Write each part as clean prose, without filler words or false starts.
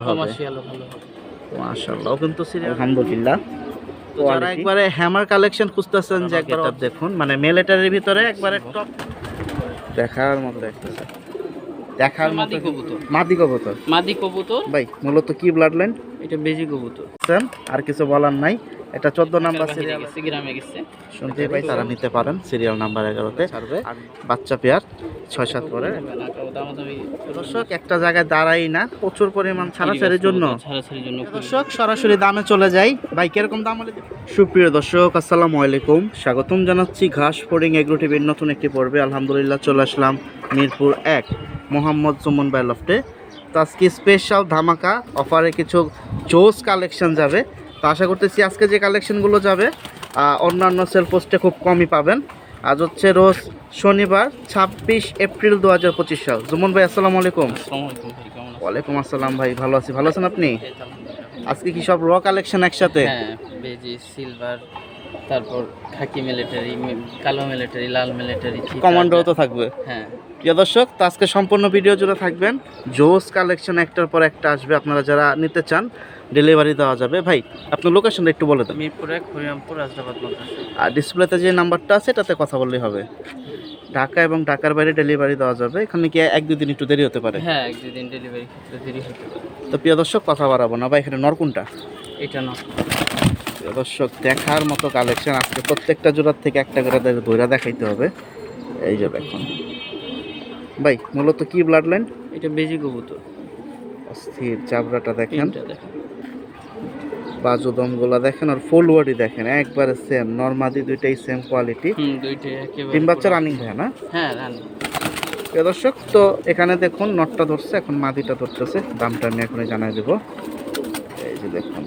হবে। ভালো। মাশাআল্লাহ কিন্তু আলহামদুলিল্লাহ। তো যারা একবারে হ্যামার কালেকশন খুঁজতেছেন যে একবার দেখুন মানে মিলিটারির ভিতরে একবারে টপ দেখার মতো দেখতেছে। দেখার মতো মাদি কবুতর। মাদি কবুতর ভাই মূলত কি ব্লাড লাইন? এটা বেজি কবুতর। আর কিছু বলার নাই। এটা 14 নাম্বার বাহিরে সিরিয়াল গেছে, গ্রামে গেছে। শুনতেই পাই তারা নিতে পারেন সিরিয়াল নাম্বার 11-তে ছাড়বে বাচ্চা পেয়ার 6-7 করে। দর্শক একটা জায়গায় দাঁড়াই না, প্রচুর পরিমাণ ছাড়াছাড়ির জন্য দর্শক সরাসরি দামে চলে যাই। ভাই কিরকম দাম হলে? সুপ্রিয় দর্শক আসসালামু আলাইকুম, স্বাগতম জানাচ্ছি ঘাস ফোর্ডিং এগ্রো টিভির নতুন একটি পর্বে। আলহামদুলিল্লাহ চলে আসলাম মিরপুর 1 মোহাম্মদ সুমন ভাই লফটে। তো আজকে স্পেশাল ধামাকা অফারে কিছু জোস কালেকশন যাবে। তো আশা করতেছি আজকে যে কালেকশনগুলো যাবে অন্যান্য সেল পোস্টে খুব কমই পাবেন। আজ হচ্ছে রোজ শনিবার 26 এপ্রিল 2025 সাল। জুমন ভাই আসসালামু আলাইকুম। ওয়ালাইকুম আসসালাম ভাই, ভালো আছি। ভালো আছেন আপনি? আজকে কি সব র কালেকশন একসাথে? হ্যাঁ, বেজি, সিলভার, তারপর খাকি মিলিটারি, কালো মিলিটারি, লাল মিলিটারি, কমান্ডোও তো থাকবে। হ্যাঁ প্রিয় দর্শক, তো আজকে সম্পূর্ণ ভিডিও জুড়ে থাকবেন। জোস কালেকশন একটার পর একটা আসবে, আপনারা যারা নিতে চান ডেলিভারি দেওয়া যাবে। ভাই আপনার লোকেশনটা একটু বলে দেন। মিরপুর 1 হরিরামপুর রাজধাবাদ মাদ্রাসা। আর ডিসপ্লেতে যে নাম্বারটা আছে এটাতে কথা বললেই হবে। ঢাকা এবং ঢাকার বাইরে ডেলিভারি দেওয়া যাবে। এখানে কি 1-2 দিন একটু দেরি হতে পারে? হ্যাঁ, 1-2 দিন ডেলিভারি ক্ষেত্রে দেরি হতে পারে। তো প্রিয় দর্শক কথা বাড়াবো না ভাই, এখানে নর কোনটা? এটা না। প্রিয় দর্শক দেখার মতো কালেকশন, আজকে প্রত্যেকটা জোড়ার থেকে একটা করে ধৈরা দেখাইতে হবে। এই যে দেখুন ভাই মূলত কি ব্লাড লাইন? এটা বেজি কবুতর। অস্থির চাবড়াটা দেখেন, তিনটা দেখেন, বাজুদমগুলা দেখেন, আর ফুল বডি দেখেন, একবারে সেম। নরমাদি দুইটাই সেম কোয়ালিটি। দুইটাই একেবারে তিন বাচ্চা রানিং ভাই না? হ্যাঁ রানিং। প্রিয় দর্শক, তো এখানে দেখুন নটটা ধরছে, এখন মাদিটা ধরতেছে। দামটা আমি এখনই জানাই দেবো। এই যে দেখুন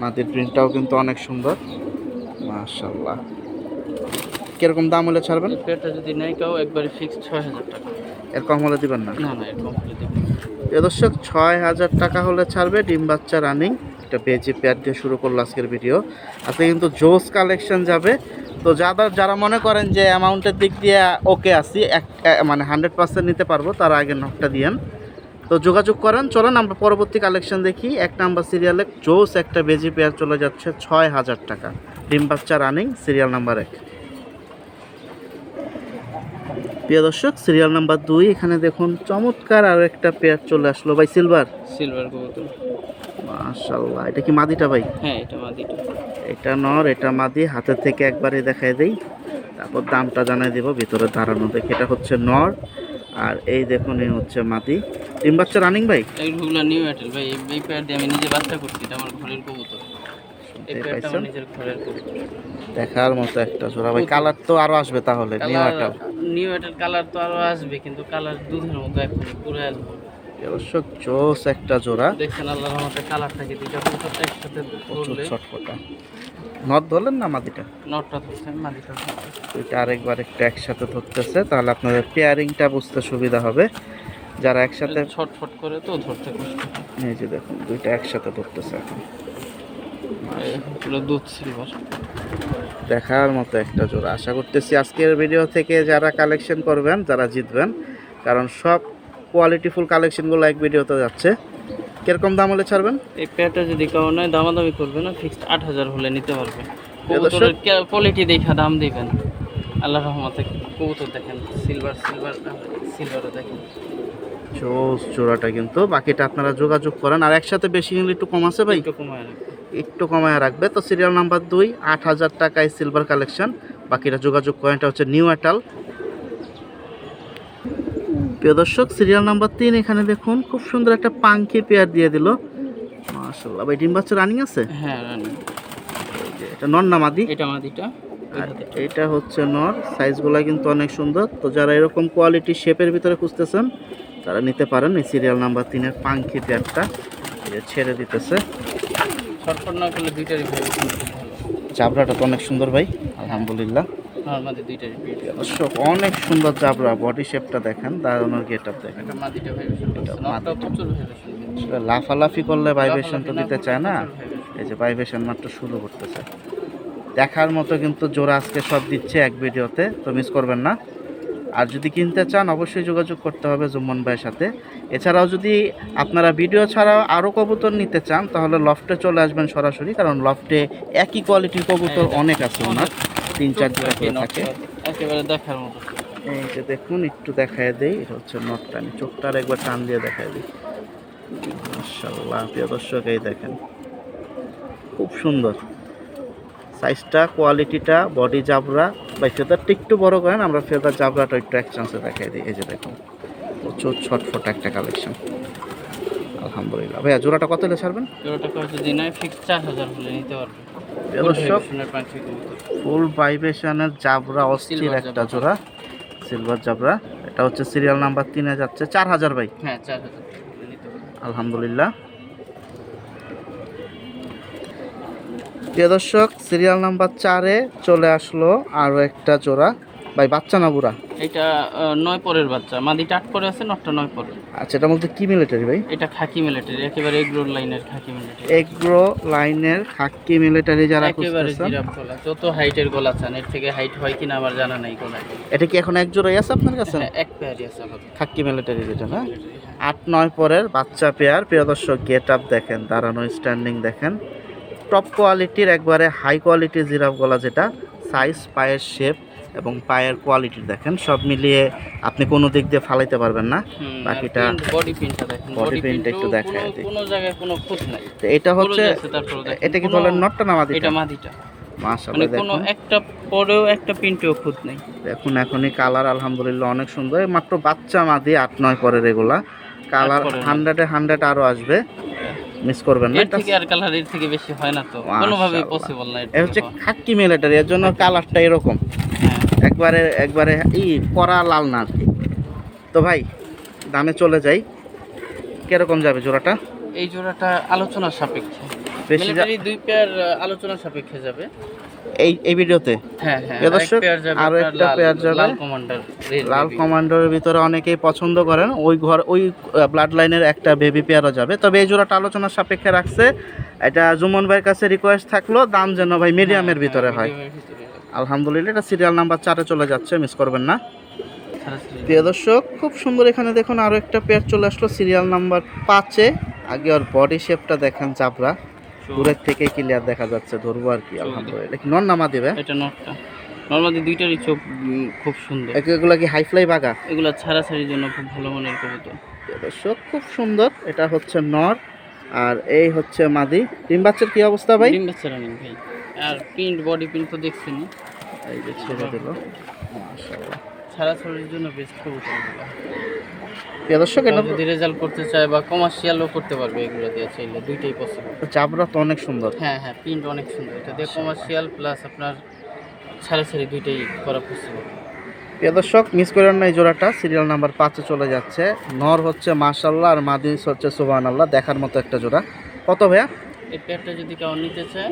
মাদির প্রিন্টটাও কিন্তু অনেক সুন্দর মাশাআল্লাহ। কিরকম দাম হলে ছাড়বেন? এটা যদি নেয় কেউ একবারে ফিক্স 6000 টাকা। এর কম হলে দিবেন না? না না, এর কম করে দেব। প্রিয় দর্শক 6000 টাকা হলে ছাড়বে। ডিম বাচ্চা রানিং, এটা বেজি পেয়ার দিয়ে শুরু করলো আজকের ভিডিও। আজকে কিন্তু জোস কালেকশন যাবে। তো যারা মনে করেন যে অ্যামাউন্টের দিক দিয়ে ওকে আসি, মানে 100% নিতে পারবো, তারা আগে নকটা দিয়েন। তো যোগাযোগ করেন। চলেন আমরা পরবর্তী কালেকশন দেখি। 1 নাম্বার সিরিয়ালে জোস একটা বেজি পেয়ার চলে যাচ্ছে 6000 টাকা। ডিম বাচ্চা রানিং, সিরিয়াল নাম্বার 1। প্রিয় দর্শক সিরিয়াল নাম্বার 2 এখানে দেখুন চমৎকার আর একটা পেয়ার চলে আসলো ভাই। সিলভার কবুতর মাশাআল্লাহ। এটা কি মাদিটা ভাই? হ্যাঁ, এটা মাদিটা। এটা নর, এটা মাদি। হাতের থেকে একবারে দেখাই দেই, তারপর দামটা জানাই দেব। ভিতরে দাঁড়ানো দেখে এটা হচ্ছে নর, আর এই দেখুন এই হচ্ছে মাদি। ডিম বাচ্চা রানিং ভাই? এইগুলো নিউ অ্যাটেল ভাই। এই পেয়ার দিয়ে আমি নিজে বাচ্চা করছি, এটা আমার ঘরের কবুতর। এই পেয়ারটা আমার নিজের ঘরের কবুতর। দেখার মতো একটা জোড়া ভাই। কালার তো আরো আসবে তাহলে? নিউ অ্যাটেল কালার তো আরো আসবে, কিন্তু কালার দুধের মতো এখন পুরো আসবে। দর্শক জোস একটা জোড়া দেখছেন আল্লাহর রহমতে কালারটাকে দুইটা কবুতর একসাথে ধরলে ছটফটা। নট ধরলেন না মাদিটা? নটটা ধরছেন, মাদিটা দুইটা আরেকবার একটু একসাথে ধরতেছে, তাহলে আপনাদের পেয়ারিংটা বুঝতে সুবিধা হবে। যারা একসাথে ছটফট করে তো ধরতে কষ্ট। এই যে দেখুন দুইটা একসাথে ধরতেছে এখন। পুরো দুধ সিলভার, দেখার মতো একটা জোড়া। আশা করতেছি আজকের ভিডিও থেকে যারা কালেকশন করবেন যারা জিতবেন, কারণ সব কোয়ালিটিফুল কালেকশনগুলো এক ভিডিওতে যাচ্ছে। কিরকম দাম হলে ছাড়বেন? এই পেয়ারটা যদি কারো নয় দামাদামি করবে না, ফিক্সড 8000 হলে নিতে পারবে। কবুতরের কোয়ালিটি দেখা দাম দিবেন। আল্লাহর রহমতে কবুতর দেখেন, সিলভারও দেখেন। জোস জোড়াটা কিন্তু। বাকিটা আপনারা যোগাযোগ করেন, আর একসাথে বেশি নিলে একটু কম আছে ভাই? একটু কমায় রাখবে। তো সিরিয়াল নাম্বার 2 8000 টাকায় সিলভার কালেকশন। বাকিটা যোগাযোগ করেন। এটা হচ্ছে নিউ অ্যাটাল। প্রিয় দর্শক সিরিয়াল নাম্বার 3 এখানে দেখুন খুব সুন্দর একটা পাঙ্কি পেয়ার দিয়ে দিল মাশাআল্লাহ ভাই। ডিম বাচ্চা রানিং আছে? হ্যাঁ রানিং। এটা নর না মাদি? এটা মাদিটা, আর এটা হচ্ছে নর। সাইজগুলো কিন্তু অনেক সুন্দর। তো যারা এরকম কোয়ালিটি শেপের ভিতরে খুঁজতেছেন তারা নিতে পারেন। এই সিরিয়াল নাম্বার 3 এর পাঙ্কি পেয়ারটা ছেড়ে দিতেছে। শর্টকাট না করলে দুইটারই ভালো। জাবরাটা তো অনেক সুন্দর ভাই, আলহামদুলিল্লাহ। মাদি দুইটারই অবশ্য অনেক সুন্দর জাবরা। বডি শেপটা দেখেন, দারুণের গেটআপ দেখেন। এটা মাদিটা ভাইবেশন করছে, নটটা প্রচুর ভাইবেশন। লাফালাফি করলে ভাইব্রেশন তো দিতে চায় না। এই যে ভাইব্রেশন মাত্র শুরু করতেছে। দেখার মতো কিন্তু জোড়া আজকে সব দিচ্ছে এক ভিডিওতে, তো মিস করবেন না। আর যদি কিনতে চান অবশ্যই যোগাযোগ করতে হবে জুম্মন ভাইয়ের সাথে। এছাড়াও যদি আপনারা ভিডিও ছাড়াও আরও কবুতর নিতে চান তাহলে লফটে চলে আসবেন সরাসরি, কারণ লফটে একই কোয়ালিটির কবুতর অনেক আছে ওনার, 3-4 জোড়া করে থাকে। একেবারে দেখার মতো। এই যে দেখুন, একটু দেখায় দেই, এটা হচ্ছে নটটা, আমি চোখটার একবার টান দিয়ে দেখায় দিই। মাশাআল্লাহ প্রিয় দর্শক, এই দেখেন খুব সুন্দর সাইজটা, কোয়ালিটিটা, বডি জাবরা। ভাই ফেদারটা একটু বড় করেন, আমরা ফেদার জাবরাটা একটু এক চান্সে দেখাই দিই। এই যে দেখুন প্রচুর ছটফট একটা কালেকশন, আলহামদুলিল্লাহ। ভাইয়া জোড়াটা কত হলে ছাড়বেন? জোড়াটা যদি নাই ফিক্স 4000 হলে নিতে পারবে। দর্শক ফুল ভাইব্রেশনের জাবরা, অস্থির একটা জোড়া সিলভার জাবরা। এটা হচ্ছে সিরিয়াল নাম্বার 3-এ যাচ্ছে 4000 ভাই। হ্যাঁ 4000 নিতে পারবে, আলহামদুলিল্লাহ। প্রিয় দর্শক সিরিয়াল নাম্বার 4-এ চলে আসলো আরও একটা জোড়া। ভাই বাচ্চা না বুড়া? এটা 9 পরের বাচ্চা, মাদিটা 8 পরে আছে, নটটা 9 পরে। আচ্ছা, এটার মধ্যে কি মিলিটারি ভাই? এটা খাকি মিলিটারি, একেবারে এগ্রো লাইনের খাকি মিলিটারি। এগ্রো লাইনের খাকি মিলিটারি যারা একেবারে খুঁজতেছেন, জিরাফ গলা, যত হাইটের গলা চান, এর থেকে হাইট হয় কিনা আমার জানা নাই গলা। এটা কি এখন এক জোড়াই আছে আপনার কাছে? হ্যাঁ এক পেয়ারই আছে আমার খাকি মিলিটারি যেটা না, 8-9 পরের বাচ্চা পেয়ার। প্রিয় দর্শক গেট আপ দেখেন, দাঁড়ানো স্ট্যান্ডিং দেখেন, টপ কোয়ালিটির একবারে হাই কোয়ালিটির জিরাফ গলা, যেটা সাইজ, পায়ের শেপ এবং পায়ের কোয়ালিটি দেখেন, সব মিলিয়ে আপনি কোনো দিক দিয়ে ফালাইতে পারবেন না। বাকিটা বডি পিনটা দেখেন, বডি পিনটা একটু দেখায় দিই। কোনো জায়গায় কোনো খুঁত নাই। তো এটা হচ্ছে, এটা কি বলেন নটটা না মাদিটা? এটা মাদিটা। মাশাআল্লাহ মানে কোনো দেখুন, একটা পরেও একটা পিনটেও খুঁত নাই। দেখুন এখনই কালার আলহামদুলিল্লাহ অনেক সুন্দর। এই মাত্র বাচ্চা মাদি 8-9 পরের এগুলা, কালার 100-এ 100 আরো আসবে, মিস করবেন না। এর থেকে আর কালার এর থেকে বেশি হয় না তো, কোনোভাবেই পসিবল না। এটা হচ্ছে খাকি মিলিটারি, এর জন্য কালারটা এরকম হ্যাঁ একবারে একবারে কড়া লাল না আর কি। তো ভাই দামে চলে যাই, কিরকম যাবে জোড়াটা? এই জোড়াটা আলোচনার সাপেক্ষে, বেশি মিলিটারি 2 পেয়ার আলোচনার সাপেক্ষে যাবে এই ভিডিওতে। হ্যাঁ হ্যাঁ, প্রিয় দর্শক, আরো একটা পেয়ার যাবে লাল কমান্ডার। লাল কমান্ডারের ভিতরে অনেকেই পছন্দ করেন, ওই ব্লাড লাইনের একটা বেবি পেয়ারও যাবে। তবে এই জোড়াটা আলোচনার সাপেক্ষে রাখছে। এটা জুমন ভাইয়ের কাছে রিকোয়েস্ট থাকলো, দাম যেন ভাই মিডিয়ামের ভিতরে হয়। আলহামদুলিল্লাহ, এটা সিরিয়াল নাম্বার 4-এ চলে যাচ্ছে, মিস করবেন না। প্রিয় দর্শক খুব সুন্দর, এখানে দেখুন আরো একটা পেয়ার চলে আসলো সিরিয়াল নাম্বার 5-এ। আগে ওর বডি শেপটা দেখেন, চাপড়া দূরের থেকে ক্লিয়ার দেখা যাচ্ছে, ধরবো আর কি। আলহামদুলিল্লাহ, এটা কি নর নামা দিবে? এটা নটটা, নরমালি দুইটারই চোখ খুব সুন্দর। এগুলা কি হাই ফ্লাই বাগা? এগুলা ছাড়াছাড়ির জন্য খুব ভালো মানের কবুতর। প্রিয় দর্শক খুব সুন্দর, এটা হচ্ছে নর আর এই হচ্ছে মাদি। ডিম বাচ্চার কি অবস্থা ভাই? ডিম বাচ্চা রানিং ভাই, আর প্রিন্ট বডি প্রিন্ট তো দেখছেন, এই যে ছেড়ে দিল, মাশাআল্লাহ। ছাড়াছাড়ির জন্য বেস্ট কবুতর এগুলো। প্রিয় দর্শক এটা যদি রেজাল্ট করতে চায় বা কমার্শিয়ালও করতে পারবে, এগুলো দিয়ে চাইলে দুইটাই পসিবল। চাপড়া তো অনেক সুন্দর। হ্যাঁ হ্যাঁ, প্রিন্ট অনেক সুন্দর, এটা দিয়ে কমার্শিয়াল প্লাস আপনার ছাড়াছাড়ি দুইটাই করা পসিবল। প্রিয় দর্শক মিস করেন না, এই জোড়াটা সিরিয়াল নাম্বার 5-এ চলে যাচ্ছে। নর হচ্ছে মাশাআল্লাহ আর মাদি হচ্ছে সুবহানাল্লাহ, দেখার মতো একটা জোড়া। কত ভাইয়া? এই পেয়ারটা যদি কেউ নিতে চায়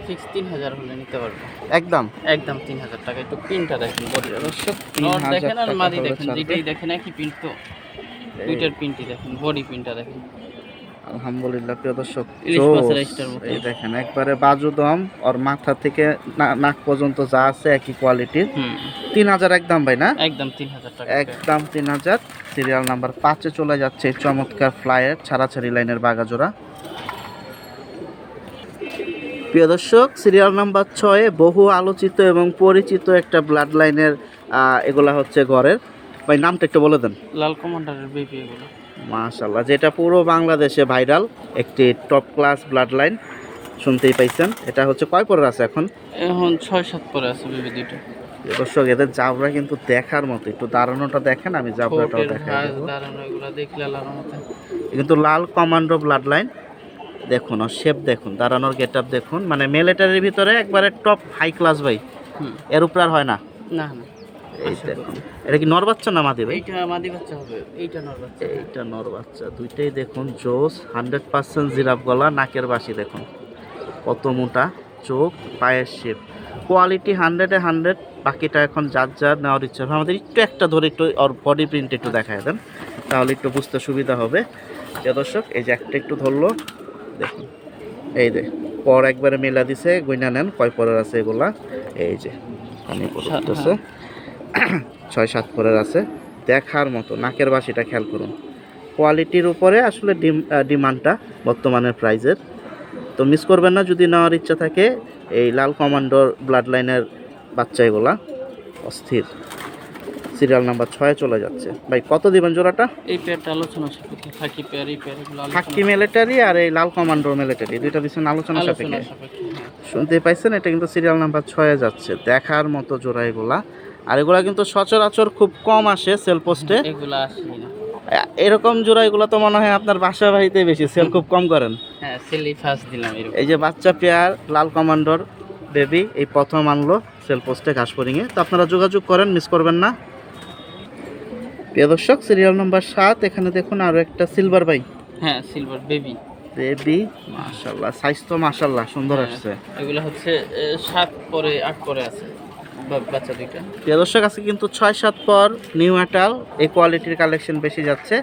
ফিক্স 3000 হলে নিতে পারবে, একদম একদম 3000 টাকা। একটু প্রিন্টটা দেখেন, বডি দর্শক নট 3000 দেখেন আর টাকা মাদি হলে দেখেন, ছাড়বে। যেটাই দেখেন একই প্রিন্ট তো, দুইটার প্রিন্টই দেখেন, বডি প্রিন্টটা দেখেন। আলহামদুলিল্লাহ প্রিয় দর্শক, ইলিশ জোস। মাছের আইসটার মতো। এই দেখেন একবারে বাজু দম, ওর মাথা থেকে নাক পর্যন্ত যা আছে একই কোয়ালিটির। 3000 একদম ভাই না? একদম 3000 টাকা, একদম 3000। সিরিয়াল নাম্বার 5-এ চলে যাচ্ছে এই চমৎকার ফ্লাইয়ের ছাড়াছাড়ি লাইনের বাগাজোড়া। প্রিয় দর্শক সিরিয়াল নাম্বার 6-এ বহু আলোচিত এবং পরিচিত একটা ব্লাড লাইনের, এগুলা হচ্ছে ঘরের। ভাই নামটা একটু বলে দেন। লাল কমান্ডারের বেবি এগুলো। মাশাআল্লাহ, যেটা পুরো বাংলাদেশে ভাইরাল একটি টপ ক্লাস ব্লাড লাইন, শুনতেই পাইছেন। এটা হচ্ছে কয় পরের আছে এখন? এখন 6-7 পরে আছে বেবি দুইটা। দর্শক এদের জাবরা কিন্তু দেখার মতো, একটু দাঁড়ানোটা দেখেন, আমি জাবরাটাও দেখাই দেবো। দাঁড়ানো এগুলো দেখলে আল্লাহর রহমতে। কিন্তু লাল কমান্ডো ব্লাড লাইন দেখুন, আর শেপ দেখুন, দাঁড়ানোর গেট আপ দেখুন, মানে মিলিটারির ভিতরে একবারে টপ হাই ক্লাস ভাই, এর উপর আর হয় না। না না, এই দেখুন, এটা কি নর বাচ্চা না মাদি ভাই? এইটা মাদি বাচ্চা হবে, এইটা নর বাচ্চা। এইটা নর বাচ্চা, দুইটাই দেখুন জোস, 100% জিরাফ গলা, নাকের বাসি দেখুন কত মোটা, চোখ, পায়ের শেপ, কোয়ালিটি 100-এ 100। বাকিটা এখন যার যার নেওয়ার ইচ্ছা হবে। আমাদের একটু একটা ধরে একটু ওর বডি প্রিন্ট একটু দেখায় দেন, তাহলে একটু বুঝতে সুবিধা হবে। যে দর্শক এই যে একটা একটু ধরলো দেখুন, এই যে পর একবারে মেলা দিছে, গুইনা নেন কয় পরের আছে এগুলা। এই যে আমি বলতেছে 6-7 পরের আছে, দেখার মতো। নাকের বাসিটা খেয়াল করুন, কোয়ালিটির উপরে আসলে ডিমান্ডটা বর্তমানের প্রাইজের। তো মিস করবেন না যদি নেওয়ার ইচ্ছা থাকে। এই লাল কমান্ডোর ব্লাড লাইনের বাচ্চা এগুলা অস্থির। সিরিয়াল নাম্বার 6 চলে যাচ্ছে। ভাই কত দিবেন জোড়াটা? এই পেয়ারটা আলোচনা সাপেক্ষে, খাকি পেয়ার এই পেয়ার এগুলো হাক্কি মিলিটারি আর এই লাল কমান্ডোর মিলিটারি দুইটা দিচ্ছেন আলোচনা সাপেক্ষে। শুনতে পাইছেন, এটা কিন্তু সিরিয়াল নাম্বার 6 যাচ্ছে। দেখার মতো জোড়া এগুলা। আর এগুলা কিন্তু সচরাচর খুব কম আসে সেল পোস্টে, এগুলো আসেই না। এরকম জোড়া এগুলো তো মনে হয় আপনার বাসা বাড়িতে বেশি সেল খুব কম করেন। হ্যাঁ, সেলি ফার্স্ট দিলাম এরকম। এই যে বাচ্চা পেয়ার লাল কমান্ডোর বেবি এই প্রথম আনলো সেল পোস্টে ঘাসফড়িংয়ে। তো আপনারা যোগাযোগ করেন, মিস করবেন না। প্রিয় দর্শক, সিরিয়াল নাম্বার 7 এখানে দেখুন আরো একটা সিলভার বাই। হ্যাঁ, সিলভার বেবি। বেবি মাশাআল্লাহ, সাইজ তো মাশাআল্লাহ সুন্দর আসছে। এগুলো হচ্ছে 7 পরে 8 পরে আছে বাচ্চা দুইটা। প্রিয় দর্শক, আজকে কিন্তু 6-7 পর নিউ অ্যাটাল এই কোয়ালিটির কালেকশন বেশি যাচ্ছে।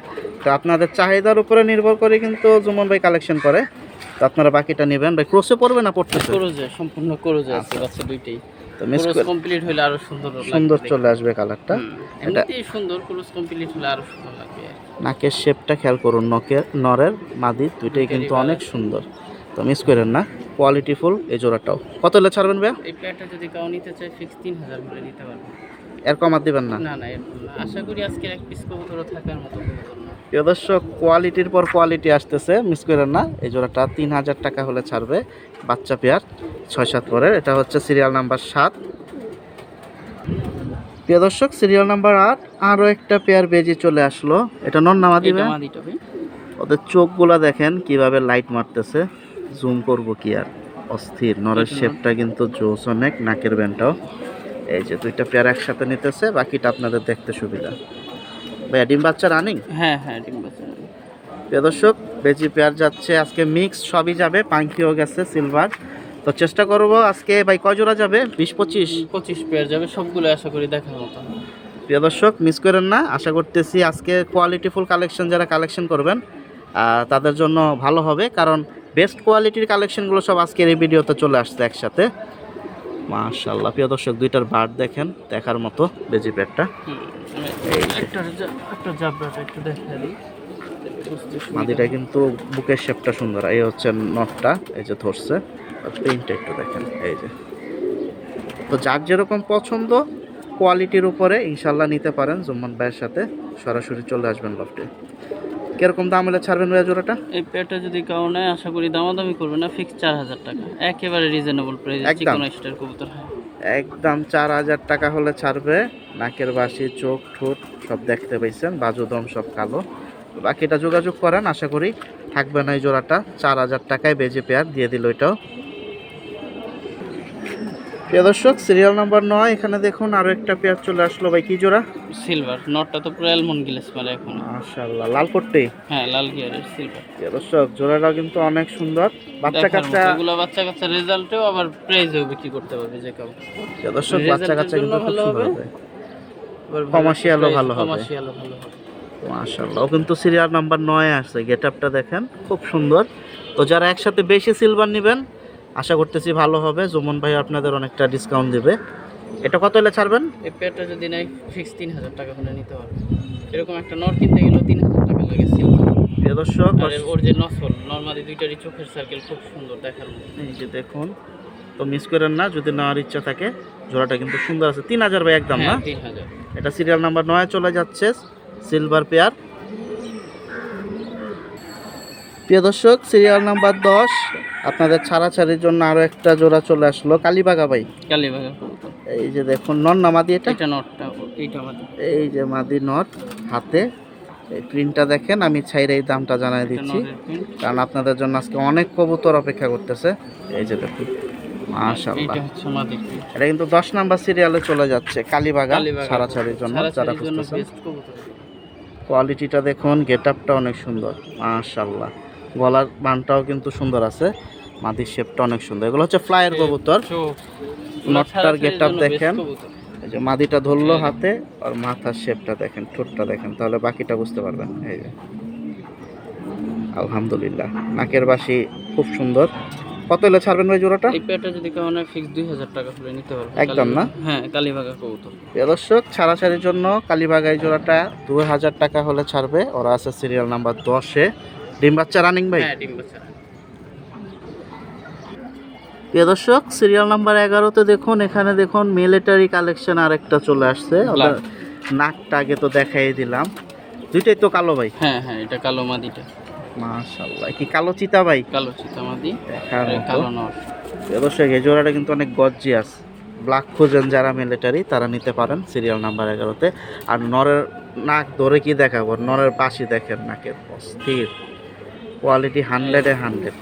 তো আপনাদের চাহিদার উপরে নির্ভর করে কিন্তু জুমন ভাই কালেকশন করে। তো আপনারা বাকিটা নেবেন। ভাই ক্রসে পড়বে না পড়তেছে? ক্রোজে, সম্পূর্ণ ক্রোজে আছে বাচ্চা দুইটাই। তো মিস ক্রোজ কমপ্লিট হলে আরো সুন্দর সুন্দর চলে আসবে কালারটা। এটা এমনিতেই সুন্দর, ক্রোজ কমপ্লিট হলে আরো সুন্দর লাগবে। নাকের শেপটা খেয়াল করুন, নরের মাদি দুইটাই কিন্তু অনেক সুন্দর। তো মিস করেন না, কোয়ালিটি ফুল এই জোড়াটাও। কত হলে ছাড়বেন ভাইয়া? এই পেয়ারটা যদি কাউ নিতে চায় ফিক্স 3000 করে নিতে পারবে। এর কমাত দিবেন না? না না, এরকম না। আশা করি আজকের এক পিস কবুতরও থাকার মতো কবুতর না। প্রিয় দর্শক, কোয়ালিটির পর কোয়ালিটি আসতেছে, মিস করেন না। এই জোড়াটা 3000 টাকা হলে ছাড়বে। বাচ্চা পেয়ার 6-7 পরের, এটা হচ্ছে সিরিয়াল নাম্বার 7। প্রিয় দর্শক, সিরিয়াল নাম্বার 8 আরও একটা পেয়ার বেজি চলে আসলো। এটা নর নামা দিবে। ওদের চোখগুলা দেখেন কিভাবে লাইট মারতেছে, জুম করব কি আর, অস্থির। নরের শেপটা কিন্তু জোস অনেক, নাকের ব্যান্ডটাও। এই যে দুইটা পেয়ার একসাথে নিতেছে, বাকিটা আপনাদের দেখতে সুবিধা। ভাইয়া ডিম বাচ্চা রানিং? হ্যাঁ হ্যাঁ, ডিম বাচ্চা। প্রিয় দর্শক, বেজি পেয়ার যাচ্ছে আজকে, মিক্স সবই যাবে, পাঙ্কিও গেছে সিলভার। তো চেষ্টা করব আজকে। ভাই কয় জোড়া যাবে? 20-25 পেয়ার যাবে, সবগুলো আশা করি দেখার মতো। প্রিয় দর্শক, মিস করেন না। আশা করতেছি আজকে কোয়ালিটিফুল কালেকশন যারা কালেকশন করবেন তাদের জন্য ভালো হবে, কারণ বেস্ট কোয়ালিটির কালেকশনগুলো সব আজকের এই ভিডিওতে চলে আসছে একসাথে। মাশাআল্লাহ। প্রিয় দর্শক, দুইটার বার্ড দেখেন, দেখার মতো বেজি পেয়ারটা। একটা জাবরাটা একটু দেখা দিই। মাদিটা কিন্তু বুকের শেপটা সুন্দর। এই হচ্ছে নটটা, এই যে ধরছে, প্রিন্টটা একটু দেখেন। এই যে, তো যার যেরকম পছন্দ কোয়ালিটির উপরে ইনশাল্লাহ নিতে পারেন। জুম্মান ভাইয়ের সাথে সরাসরি চলে আসবেন লফটে। কিরকম দাম হলে ছাড়বেন ভাইয়া জোড়াটা? এই পেয়ারটা যদি কাউ নেয় আশা করি দামাদামি করবে না, ফিক্স 4000 টাকা, একেবারে রিজনেবল প্রাইস। চিকন স্টার কবুতর, হ্যাঁ একদম 4000 টাকা হলে ছাড়বে। নাকের বাসি, চোখ, ঠোঁট সব দেখতে পাইছেন, বাজুদম সব কালো। বাকিটা যোগাযোগ করেন, আশা করি থাকবে না এই জোড়াটা। 4000 টাকায় বেজে পেয়ার দিয়ে দিল এটাও। প্রিয় দর্শক, সিরিয়াল নাম্বার 9 এখানে দেখুন আরো একটা পেয়ার চলে আসলো। ভাই কি জোড়া? সিলভার। নটটা তো পুরো অ্যালমন্ড গ্লেস মারে এখন। মাশাআল্লাহ, লাল পট্টি। হ্যাঁ, লাল গিয়ারের সিলভার। প্রিয় দর্শক, জোড়াটা কিন্তু অনেক সুন্দর। বাচ্চা কাচ্চা, এগুলো বাচ্চা কাচ্চা রেজাল্টেও আবার প্রাইজেও বিক্রি করতে পারবে যে কেউ। প্রিয় দর্শক, বাচ্চা কাচ্চা কিন্তু খুব সুন্দর হবে, কমার্শিয়ালও ভালো হবে। মাশাআল্লাহ, ও কিন্তু সিরিয়াল নাম্বার 9 আসছে। গেটআপটা দেখেন, খুব সুন্দর। তো যারা একসাথে বেশি সিলভার নেবেন আশা করতেছি ভালো হবে। জুমন ভাই আপনাদের অনেকটা ডিসকাউন্ট দিবে। এটা কত হলে ছাড়বেন? এই পেয়ারটা যদি নেয় ফিক্স 3000 টাকা হলে নিতে পারবে। এরকম একটা নর কিনতে গেলেও 3000 টাকা লাগে সিলভার। প্রিয় দর্শক, ওর যে নসল নরমালি দুইটারই চোখের সার্কেল খুব সুন্দর দেখার মতো। এই যে দেখুন, তো মিস করেন না যদি নেওয়ার ইচ্ছা থাকে। জোড়াটা কিন্তু সুন্দর আছে। 3000 ভাই একদম না? 3000। এটা সিরিয়াল নাম্বার 9 চলে যাচ্ছে, সিলভার পেয়ার। প্রিয় দর্শক, সিরিয়াল নাম্বার 10 আপনাদের ছাড়াছাড়ির জন্য আরো একটা জোড়া চলে আসলো। কালীবাগা ভাই, কালীবাগা কবুতর। এই যে দেখুন, নর না মাদি? এটা নটটা, এইটা মাদি। এই যে মাদি নর, হাতে এই প্রিন্টটা দেখেন। আমি ছাইরে এই দামটা জানাই দিচ্ছি, কারণ আপনাদের জন্য আজকে অনেক কবুতর অপেক্ষা করতেছে। এই যে দেখুন, মাশাআল্লাহ, এটা হচ্ছে মাদি। এটা কিন্তু 10 নাম্বার সিরিয়ালে চলে যাচ্ছে কালীবাগা ছাড়াছাড়ির জন্য যারা খুঁজতেছেন। কোয়ালিটিটা দেখুন, গেটআপটা অনেক সুন্দর, মাশাআল্লাহ। গলার বানটাও কিন্তু সুন্দর আছে, মাদির শেপটা অনেক সুন্দর। এগুলো হচ্ছে ফ্লায়ার কবুতর। নটটার গেটআপ দেখেন, এই যে মাদিটা ধরলো হাতে, আর মাথার শেপটা দেখেন, ঠোঁটটা দেখেন, তাহলে বাকিটা বুঝতে পারবেন। এই যে আলহামদুলিল্লাহ, নাকের বাসি খুব সুন্দর, কত হলে ছাড়বেন ভাই জোড়াটা? এই পেয়ারটা যদি কেউ নেয় ফিক্স 2000 টাকা হলে নিতে পারবে। একদম না? হ্যাঁ, কালীবাগা কবুতর। প্রিয় দর্শক, ছাড়াছাড়ির জন্য কালীবাগাই জোড়াটা 2000 টাকা হলে ছাড়বে। ওরা আছে সিরিয়াল নাম্বার 10-এ। ডিম বাচ্চা রানিং ভাই? হ্যাঁ, ডিম বাচ্চা। প্রিয় দর্শক, সিরিয়াল নাম্বার 11-তে দেখুন, এখানে দেখুন মিলিটারি কালেকশন আরেকটা চলে আসছে। ওদের নাকটা আগে তো দেখাই দিলাম, দুইটাই তো কালো ভাই? হ্যাঁ হ্যাঁ, এটা কালো মাদিটা। মাশাআল্লাহ, কি কালো চিতা ভাই? কালো চিতা মাদি, দেখার মতো। কালো নর। প্রিয় দর্শক, এই জোড়াটা কিন্তু অনেক গর্জিয়াস। ব্ল্যাক খুঁজেন যারা মিলিটারি, তারা নিতে পারেন সিরিয়াল নাম্বার 11-তে। আর নরের নাক ধরে কি দেখাবো, নরের পাশি দেখেন, নাকের স্থির, কোয়ালিটি 100-এ 100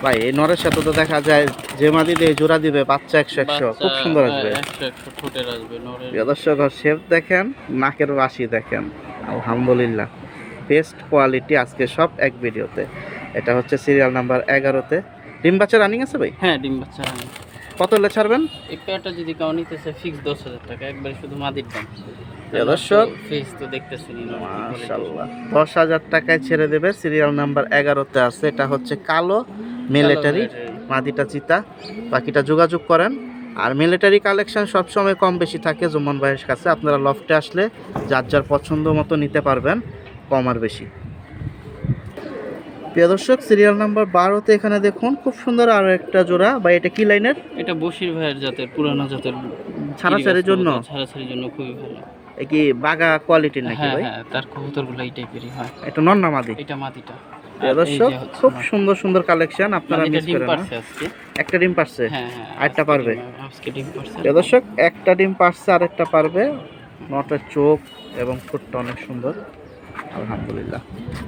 ভাই। এই নরের সাথে তো দেখা যায় যে মাদি দিয়ে জোড়া দিবে বাচ্চা 100 খুব সুন্দর আসবে। 100 ঠোঁটের আসবে নরের। প্রিয় দর্শক, শেপ দেখেন, নাকের বাসি দেখেন, আলহামদুলিল্লাহ বেস্ট কোয়ালিটি। আজকে সব এক ভিডিওতে। এটা হচ্ছে সিরিয়াল নাম্বার 11-তে। ডিম বাচ্চা রানিং আছে ভাই? হ্যাঁ, ডিম বাচ্চা। কত হলে ছাড়বেন? এই পেয়ারটা যদি কেউ নিতেছে ফিক্স 10,000 টাকা, একবারে শুধু মাদির দাম। প্রিয় দর্শক, ফেস তো দেখতেছেন, মাশাআল্লাহ 10,000 টাকায় ছেড়ে দেবে। সিরিয়াল নাম্বার 11-তে আছে। এটা হচ্ছে কালো মিলিটারি, মাদিটা চিতা। বাকিটা যোগাযোগ করেন। আর মিলিটারি কালেকশন সবসময় কম বেশি থাকে জুমন ভাইয়ের কাছে। আপনারা লফটে আসলে যার যার পছন্দ মতো নিতে পারবেন, কম আর বেশি। প্রিয় দর্শক, সিরিয়াল নাম্বার 12-তে এখানে দেখুন খুব সুন্দর আরো একটা জোড়া। ভাই এটা কি লাইনের? এটা বশির ভাইয়ের জাতের, পুরানো জাতের। ছাড়াছাড়ির জন্য? ছাড়াছাড়ির জন্য খুবই ভালো। এ কি বাগা কোয়ালিটির নাকি হ্যাঁ ভাই? হ্যাঁ, তার কবুতরগুলো এই টাইপেরই হয়। এটা নর না মাদি? এটা মাদিটা। প্রিয় দর্শক, খুব সুন্দর সুন্দর কালেকশন, আপনারা মিস ডিম করেন না। পারছে আজকে। একটা ডিম পারছে? হ্যাঁ হ্যাঁ, আরেকটা পারবে? আজকে ডিম পারছে। প্রিয় দর্শক, একটা ডিম পারছে, আরেকটা পারবে। নটার চোখ এবং ঠোঁটটা অনেক সুন্দর, আলহামদুলিল্লাহ।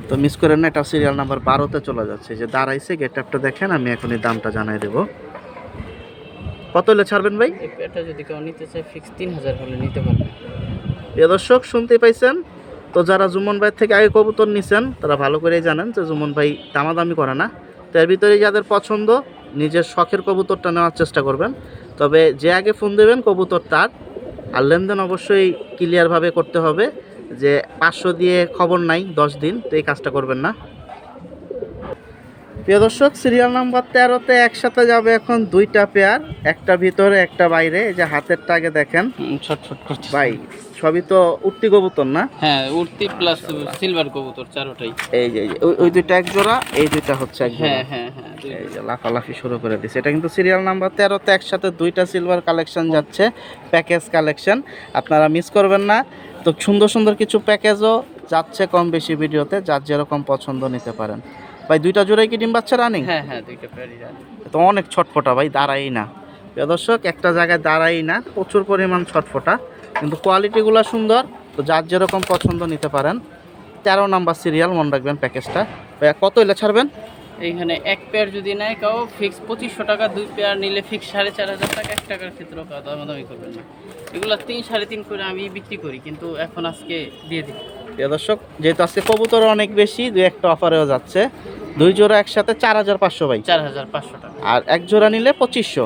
তো মিস করেন না, এটা সিরিয়াল নাম্বার 12-তে চলে যাচ্ছে। যে দাঁড়াইছে, গেট আপটা দেখেন, আমি এখনই দামটা জানাই দেব। কত হলে ছাড়বেন ভাই? এই পেয়ারটা যদি কেউ নিতে চায় ফিক্স 3000 হলে নিতে পারবে। প্রিয় দর্শক, শুনতেই পাইছেন তো, যারা জুমন ভাই থেকে আগে কবুতর নিছেন তারা ভালো করেই জানেন যে জুমন ভাই দামাদামি করে না। তো এর ভিতরে যাদের পছন্দ, নিজের শখের কবুতরটা নেওয়ার চেষ্টা করবেন। তবে যে আগে ফোন দেবেন কবুতর তার। আর লেনদেন অবশ্যই ক্লিয়ারভাবে করতে হবে, যে 500 দিয়ে খবর নাই 10 দিন, তো এই কাজটা করবেন না। প্রিয় দর্শক, সিরিয়াল নাম্বার 13-তে একসাথে যাবে এখন দুইটা পেয়ার, একটা ভিতরে একটা বাইরে। এই যে হাতেরটা আগে দেখেন ছট ছট করতে ভাই, সবই তো উঠতি কবুতর না? হ্যাঁ, উড়তি প্লাস সিলভার কবুতর, চারোটাই। এই যে ওই দুইটা এক জোড়া, এই দুইটা হচ্ছে এক জোড়া। হ্যাঁ হ্যাঁ হ্যাঁ, এই যে লাফালাফি শুরু করে দিছে। এটা কিন্তু সিরিয়াল নাম্বার 13-তে একসাথে দুইটা সিলভার কালেকশন যাচ্ছে, প্যাকেজ কালেকশন, আপনারা মিস করবেন না। তো সুন্দর সুন্দর কিছু প্যাকেজও যাচ্ছে কম বেশি ভিডিওতে, যার যেরকম পছন্দ নিতে পারেন। ভাই দুইটা জোড়াই কি ডিম বাচ্চা রানিং? হ্যাঁ হ্যাঁ, দুইটা পেয়ারই রানিং। তো অনেক ছটফটা ভাই, দাঁড়াই না। প্রিয় দর্শক, একটা জায়গায় দাঁড়াই না, প্রচুর পরিমাণ ছটফটা, কিন্তু কোয়ালিটিগুলো সুন্দর। তো যার যেরকম পছন্দ নিতে পারেন। 13 নাম্বার সিরিয়াল, মনে রাখবেন প্যাকেজটা। ভাইয়া কত হলে ছাড়বেন? এইখানে এক পেয়ার যদি নেয় কেউ ফিক্স 2500 টাকা, দুই পেয়ার নিলে ফিক্স 4500 টাকা। 1 টাকার ক্ষেত্রেও দামাদামি করবেন না। এগুলো 3-3.5 করে আমি বিক্রি করি, কিন্তু এখন আজকে দিয়ে দিই। প্রিয় দর্শক, যেহেতু আজকে কবুতর অনেক বেশি, দুই একটা অফারেও যাচ্ছে। দুই জোড়া একসাথে 4500 ভাই, 4500 টাকা। আর এক জোড়া নিলে 2500।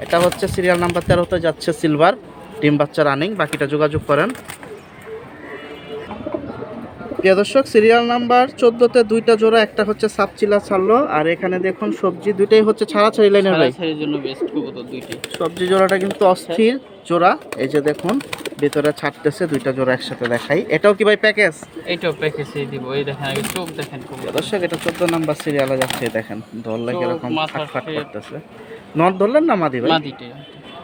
এটা হচ্ছে সিরিয়াল নাম্বার 13-তে যাচ্ছে সিলভার, ডিম বাচ্চা রানিং। বাকিটা যোগাযোগ করেন। প্রিয় দর্শক, সিরিয়াল নাম্বার 14-তে দুইটা জোড়া, একটা হচ্ছে সাপচিলা ছাড়লো, আর এখানে দেখুন সবজি, দুইটাই হচ্ছে ছাড়াছাড়ি লাইনের ভাই। ছাড়াছাড়ির জন্য বেস্ট কবুতর দুইটাই। সবজি জোড়াটা কিন্তু অস্থির জোড়া। এই যে দেখুন ভিতরে ছাড়তেছে, দুইটা জোড়া একসাথে দেখাই। এটাও কি ভাই প্যাকেজ? এইটাও প্যাকেজে দিব। এই দেখেন, আগে চোখ দেখেন কবুতর। দর্শক, এটা 14 নাম্বার সিরিয়ালে যাচ্ছে, দেখেন ধরলে কিরকম মাথার ফাটফাট shape। করতেছে। নট ধরলেন না মাদি ভাই? মাদিটা।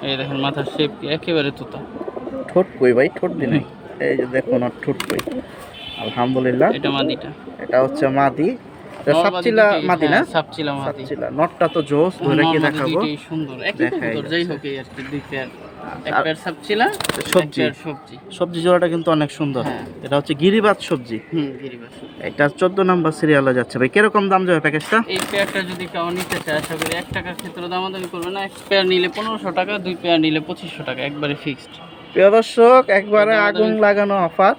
এই দেখেন মাথার শেপ একেবারে তোতা। ঠোঁট কই ভাই? ঠোঁট দি নাই। এই যে দেখুন ওর ঠোঁট কই, আলহামদুলিল্লাহ। এটা মাদিটা। এটা হচ্ছে মাদি। এটা সাপচিলা মাদি না? সাপচিলা মাদি। সাপচিলা নটটা তো জোস, ধরে কি দেখাবো? দুইটাই সুন্দর, একই দেখাই কবুতর, যাই হোক এই আর কি। দুই পেয়ার, এক পেয়ার সাপচিলা, সবজি। এক পেয়ার সবজি। সবজি জোড়াটা কিন্তু অনেক সুন্দর। হ্যাঁ। এটা হচ্ছে গিরিবাজ সবজি। গিরিবাস। এটা 14 নাম্বার সিরিয়ালে যাচ্ছে ভাই। কিরকম দাম যাবে প্যাকেজটা? এই পেয়ারটা যদি কেউ নিতে চায়, আশা করি 1 টাকার ক্ষেত্রে দামাদামি করবে না। এক পেয়ার নিলে 1500 টাকা, দুই পেয়ার নিলে 2500 টাকা, একবারে ফিক্সড। প্রিয় দর্শক, একবারে আগুন লাগানো অফার,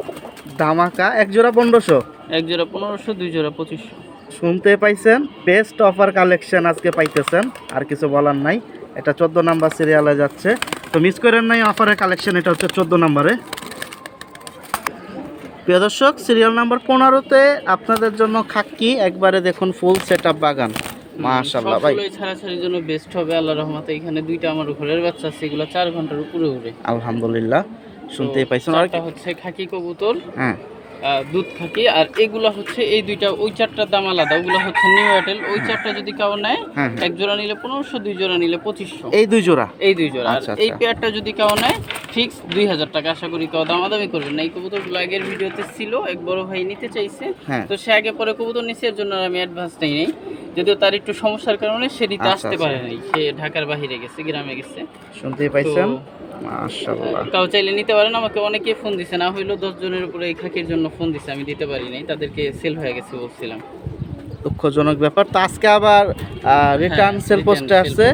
ধামাকা। এক জোড়া 1500, এক জোড়া 1500, দুই জোড়া 2500। শুনতে পাইছেন, বেস্ট অফার কালেকশন আজকে পাইতেছেন, আর কিছু বলার নাই। এটা 14 নাম্বার সিরিয়ালে যাচ্ছে, তো মিস করেন নাই অফারের কালেকশন। এটা হচ্ছে 14 নাম্বারে। প্রিয় দর্শক, সিরিয়াল নাম্বার 15-তে আপনাদের জন্য খাক্কি, একবারে দেখুন ফুল সেট আপ বাগান। মাশাআল্লাহ ভাই, সবগুলোই ছাড়াছাড়ির জন্য বেস্ট হবে আল্লাহর রহমতে। এখানে দুইটা আমার ঘরের বাচ্চা আছে, এগুলো 4 ঘন্টার উপরে উড়ে। আলহামদুলিল্লাহ, শুনতেই পাইছেন। চারটা হচ্ছে খাকি কবুতর, হ্যাঁ, দুধ খাকি। আর এগুলো হচ্ছে এই দুইটা, ওই চারটার দাম আলাদা, ওগুলো হচ্ছে নিউ এয়ারটেল। ওই চারটা যদি কাউ নেয়, হ্যাঁ, এক জোড়া নিলে 1500, 2 জোড়া নিলে 2500। এই 2 জোড়া। এই 2 জোড়া। আর আচ্ছা, এই আচ্ছা। পেয়ারটা যদি কেউ নেয় ফিক্স 2000 টাকা। আশা করি কেউ দামাদামি করবেন না। এই কবুতরগুলো আগের ভিডিওতে ছিল, এক বড় ভাই নিতে চাইছে, হ্যাঁ। তো সে আগে পরে কবুতর নিচ্ছে, এর জন্য আমি অ্যাডভান্স নেই নাই। যদিও তার একটু সমস্যার কারণে সে নিতে আচ্ছা, আসতে আচ্ছা। পারে নাই, সে ঢাকার বাইরে গেছে, গ্রামে গেছে। শুনতেই পাইছেন, তো মাশাআল্লাহ। কাউ চাইলে নিতে পারেন। আমাকে অনেকে ফোন দিছে, না হইলো 10 জনের উপরে এই খাকির জন্য ফোন দিছে, আমি দিতে পারি নাই, তাদেরকে সেল হয়ে গেছে বলছিলাম। দুঃখজনক ব্যাপার। তো আজকে আবার রিটার্ন সেল return পোস্টে sell আসছে।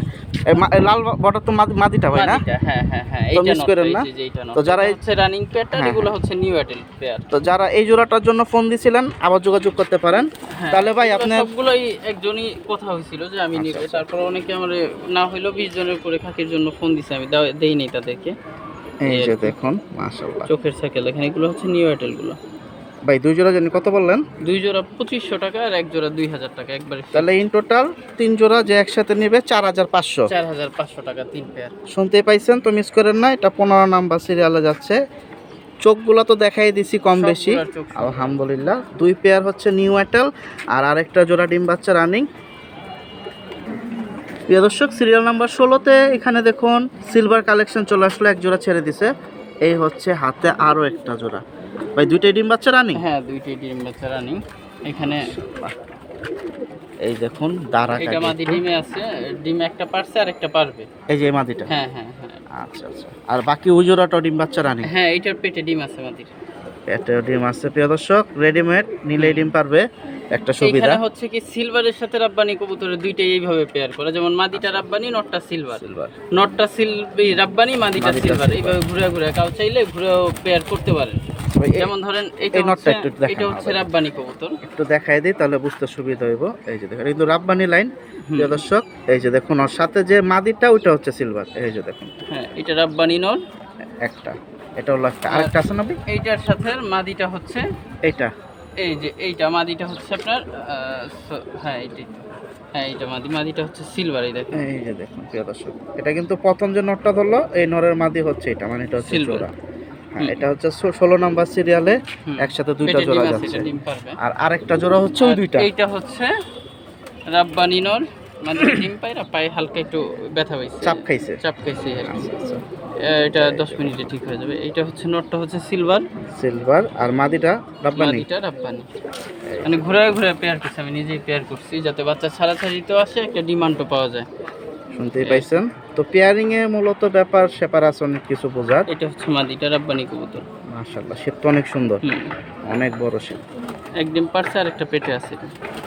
লাল বর্ডার তো মাদিটা ভাই না? মাদিটা, হ্যাঁ হ্যাঁ হ্যাঁ, তো এইটা miss করেন না? এইটা তো যারা হচ্ছে রানিং পেয়ারটা, হ্যাঁ, এগুলো হচ্ছে নিউ এয়ারটেল পেয়ার। তো যারা এই জোড়াটার জন্য ফোন দিছিলেন আবার যোগাযোগ করতে পারেন। তাহলে ভাই আপনি সবগুলোই একজনই কথা হয়েছিল যে আমি নিব। তারপর অনেকে আমার না হইলো 20 জনের উপরে খাকির জন্য ফোন দিছে, আমি দেই নাই তাদেরকে। এই যে দেখুন, মাশাআল্লাহ চোখের সাইকেল দেখেন, এগুলো হচ্ছে নিউ এয়ারটেল গুলো। ভাই 2 জোড়া জানি কত বললেন? 2 জোড়া 2500 টাকা আর 1 জোড়া 2000 টাকা একবারে। তাহলে ইন টোটাল 3 জোড়া যে একসাথে নেবে 4500। 4500 টাকা 3 পেয়ার। শুনতেই পাইছেন, তো মিস করেন না। এটা 15 নাম্বার সিরিয়ালে যাচ্ছে। চোখগুলো তো দেখাই দিছি কম বেশি, সবগুলার চোখ সমান। আলহামদুলিল্লাহ। 2 পেয়ার হচ্ছে নিউ এয়ারটেল আর আরেকটা জোড়া ডিম বাচ্চা রানিং। প্রিয় দর্শক, সিরিয়াল নাম্বার 16তে এখানে দেখুন সিলভার কালেকশন চলে আসলো, এক জোড়া ছেড়ে দিছে। এই হচ্ছে হাতে আরো একটা জোড়া। ভাই দুইটাই ডিম বাচ্চা রানিং? হ্যাঁ, দুইটাই ডিম বাচ্চা রানিং। এখানে এই দেখুন দাঁড়া এটা মাদি ডিমে আছে, ডিম একটা পারছে আর একটা পারবে। এই যে এই মাদিটা? হ্যাঁ হ্যাঁ হ্যাঁ আচ্ছা আচ্ছা। আর বাকি ওই জোড়াটা ডিম বাচ্চা রানিং? হ্যাঁ, এটার পেটে ডিম আছে মাদির। এটা ডিম আছে। প্রিয় দর্শক, রেডিমেড নিলেই ডিম পারবে, একটা সুবিধা। এখানে হচ্ছে কি সিলভারের সাথে রাব্বানি কবুতরের দুইটাই এইভাবে পেয়ার করা, যেমন মাদিটা রাব্বানি, নটটা সিলভার। নটটা রাব্বানি, মাদিটা সিলভার। এইভাবে ঘুরে ঘুরে কাউ চাইলে ঘুরেও পেয়ার করতে পারেন। যেমন ধরেন এই নটটা একটু দেখান। এটা হচ্ছে রাব্বানি কবুতর। একটু দেখাই দিই তাহলে বুঝতে সুবিধা হইব। এই যে দেখুন, কিন্তু রাব্বানি লাইন। প্রিয় দর্শক, এই যে দেখুন ওর সাথে যে মাদিটা ওইটা হচ্ছে সিলভার। এই যে দেখুন, হ্যাঁ, এটা রাব্বানি নট একটা, এটা হলো একটা। আরেকটা আছে না ভাই? এইটার সাথে মাদিটা হচ্ছে এইটা। এই যে এইটা মাদিটা হচ্ছে আপনার হ্যাঁ এইটাই, হ্যাঁ এইটা মাদিটা হচ্ছে সিলভার। এই দেখেন, এই যে দেখুন প্রিয় দর্শক, এটা কিন্তু প্রথম যে নটটা ধরলো এই নরের মাদি হচ্ছে এটা, মানে এটা হচ্ছে Silver। জোড়া। হ্যাঁ, এটা হচ্ছে 16 নাম্বার সিরিয়ালে একসাথে দুইটা পেটে জোড়া ডিম আছে, যাচ্ছে। এটা ডিম পারবে। আর আরেকটা জোড়া হচ্ছে ওই আর দুইটা। এইটা হচ্ছে রাব্বানি নর, মানে ডিম পায়রা পায়ে হালকা একটু ব্যথা হয়েছে, চাপ খাইছে। চাপ খাইছে আর কি। আচ্ছা, আচ্ছা। এটা 10 মিনিটে ঠিক হয়ে যাবে। এইটা হচ্ছে নটটা হচ্ছে সিলভার, সিলভার আর মাদিটা রাব্বানি। মাদিটা রাব্বানি। মানে ঘুরে ঘুরে পেয়ার করছি, আমি নিজেই পেয়ার করছি যাতে বাচ্চা ছাড়াছাড়িতেও আসে, একটা ডিমান্ডও পাওয়া যায়। শুনতেই পাইছেন। তো পেয়ারিং এ মূলত ব্যাপার সেপার আছে অনেক কিছু বোঝার। এটা হচ্ছে মাদিটা রাব্বানি কবুতর। মাশাআল্লাহ, শেপটা অনেক সুন্দর, অনেক বড় শেপ। একদম পারছে আর একটা পেটে আছে।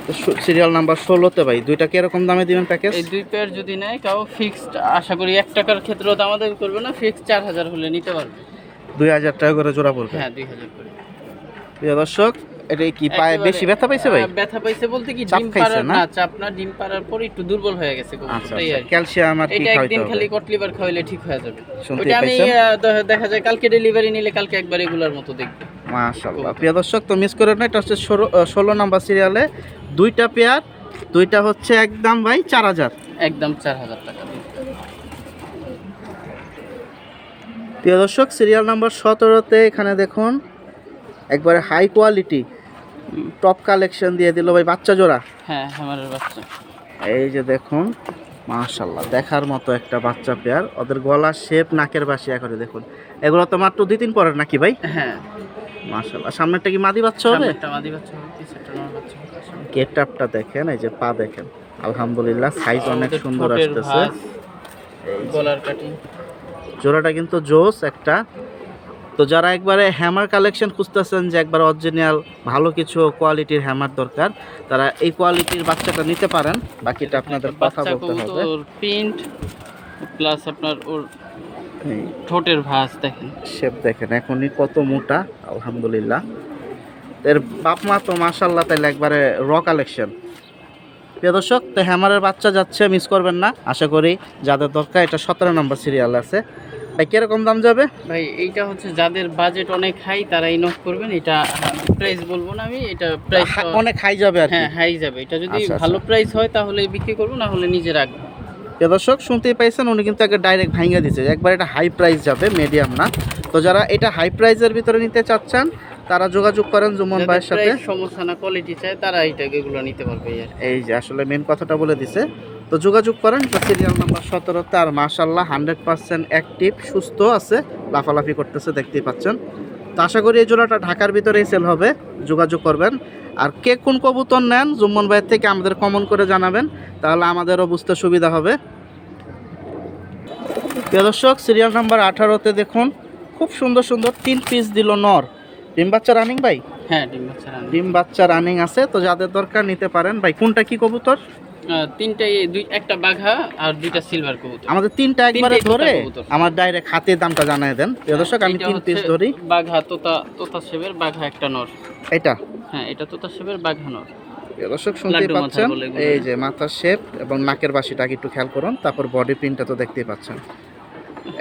তো সিরিয়াল নাম্বার 16তে ভাই দুইটা কি এরকম দামে দিবেন প্যাকেজ? এই 2 পেয়ার যদি নেয় কাউ ফিক্সড, আশা করি 1 টাকার ক্ষেত্রেও দামাদামি করবে না, ফিক্সড 4000 হলে নিতে পারবে। 2000 টাকা করে জোড়া পড়বে। হ্যাঁ, 2000 করে। প্রিয় দর্শক, এটা কি পায়ে একেবারে, বেশি ব্যথা পাইছে ভাই? ব্যথা পাইছে বলতে কি চাপ ডিম খাইছে পাড়ার না? না, চাপ না, ডিম পাড়ার পরে একটু দুর্বল হয়ে গেছে আচ্ছা কবুতরটাই আচ্ছা, আর কি। ক্যালসিয়াম আর কি এটা খাওয়াইতে একদিন হবে? খালি কটলিভার খাওয়াইলে ঠিক হয়ে যাবে। শুনতেই ওটা আমি পাইছেন? দেখা যায় কালকে ডেলিভারি নিলে কালকে একবার এগুলার মতো দেখবো। মাশাআল্লাহ। প্রিয় দর্শক, তো মিস করেন না, এটা হচ্ছে 16 নাম্বার সিরিয়ালে দুইটা পেয়ার, দুইটা হচ্ছে একদম ভাই 4000। একদম 4000 টাকা দিন। প্রিয় দর্শক, সিরিয়াল নাম্বার 17তে এখানে দেখুন একবারে হাই কোয়ালিটি টপ কালেকশন দিয়ে দিল ভাই, বাচ্চা জোড়া। হ্যাঁ, আমার বাচ্চা। এই যে দেখুন, মাশাআল্লাহ, দেখার মতো একটা বাচ্চা পেয়ার। ওদের গলার শেপ, নাকের বাসিয়া করে দেখুন। এগুলো তো মাত্র 2-3 পরের নাকি ভাই? হ্যাঁ, মাশাআল্লাহ। সামনেরটা কি মাদি বাচ্চা হবে? একটা মাদি বাচ্চা হবে, পিছনেরটা নর বাচ্চা হবে। গেটআপটা দেখেন, এই যে পা দেখেন, আলহামদুলিল্লাহ সাইজ অনেক ওদের সুন্দর ঠোঁটের আসতেছে। ভাঁজ, গলার কাটিং। জোড়াটা কিন্তু জোস একটা। তো যারা একবারে হ্যামার কালেকশন খুঁজতেছেন, যে একবার অরিজিনাল ভালো কিছু কোয়ালিটির হ্যামার দরকার, তারা এই কোয়ালিটির বাচ্চাটা নিতে পারেন। বাকিটা আপনাদের কথা বাচ্চা বলতে হবে। কবুতর প্রিন্ট প্লাস আপনার ওর ঠোঁটের ভাঁজ দেখেন, শেপ দেখেন এখনই কত মোটা, আলহামদুলিল্লাহ। এর বাপ মা তো মাশাআল্লাহ, তাইলে একবারে র কালেকশন। প্রিয় দর্শক, তো হ্যামারের বাচ্চা যাচ্ছে, মিস করবেন না। আশা করি যাদের দরকার, এটা 17 নম্বর সিরিয়াল আছে ভাই। কিরকম দাম যাবে ভাই? এইটা হচ্ছে যাদের বাজেট অনেক হাই তারাই নক করবেন। এটা প্রাইস বলবো না আমি, এটা প্রাইস অনেক হাই যাবে আর কি। হ্যাঁ হাই যাবে, এটা যদি আচ্ছা, ভালো প্রাইস হয় তাহলে বিক্রি করবো, না হলে নিজে রাখবো। প্রিয় দর্শক শুনতেই পাইছেন, উনি কিন্তু আগে ডাইরেক্ট ভাঙিয়ে দিচ্ছে একবার এটা হাই প্রাইস যাবে, মিডিয়াম না। তো যারা এটা হাই প্রাইসের ভিতরে নিতে চাচ্ছেন তারা যোগাযোগ করেন জুমন ভাইয়ের সাথে। প্রাইস সমস্যা না, কোয়ালিটি চাই তারা এগুলো নিতে পারবে। এই যে আসলে মেন কথাটা বলে দিছে, তো যোগাযোগ করেন। তো সিরিয়াল নাম্বার 17তে, আর মাশাআল্লাহ 100% অ্যাক্টিভ, সুস্থ আছে, লাফালাফি করতেছে, দেখতেই পাচ্ছেন। তো আশা করি এই জোড়াটা ঢাকার ভিতরেই সেল হবে, যোগাযোগ করবেন। আর কে কোন কবুতর নেন জুম্মন ভাইয়ের থেকে আমাদের কমেন্ট করে জানাবেন, তাহলে আমাদেরও বুঝতে সুবিধা হবে। প্রিয় দর্শক সিরিয়াল নাম্বার 18তে দেখুন, খুব সুন্দর সুন্দর 3 পিস দিল নর। ডিম বাচ্চা রানিং ভাই? হ্যাঁ ডিম বাচ্চা রানিং। ডিম বাচ্চা রানিং আছে, তো যাদের দরকার নিতে পারেন। ভাই কোনটা কি কবুতর? তিনটাই, একটা বাঘা আর দুইটা সিলভার কবুতর। আমাদের তিনটা একবারে তিনটাই ধরে তোতা কবুতর। আমার ডাইরেক্ট হাতে দামটা জানাই দেন প্রিয় দর্শক। আমি এটা 3 পিস হচ্ছে ধরি। বাঘা তোতা শেপের, বাঘা একটা নর। এটা হ্যাঁ এটা তোতা শেপের, বাঘা নর। প্রিয় দর্শক শুনতেই লাড্ডু মাথা পাচ্ছেন, বলে এগুলো। এই যে মাথার শেপ এবং নাকের বাসিটাকে একটু খেয়াল করুন, তারপর বডি প্রিন্টটা তো দেখতেই পাচ্ছেন।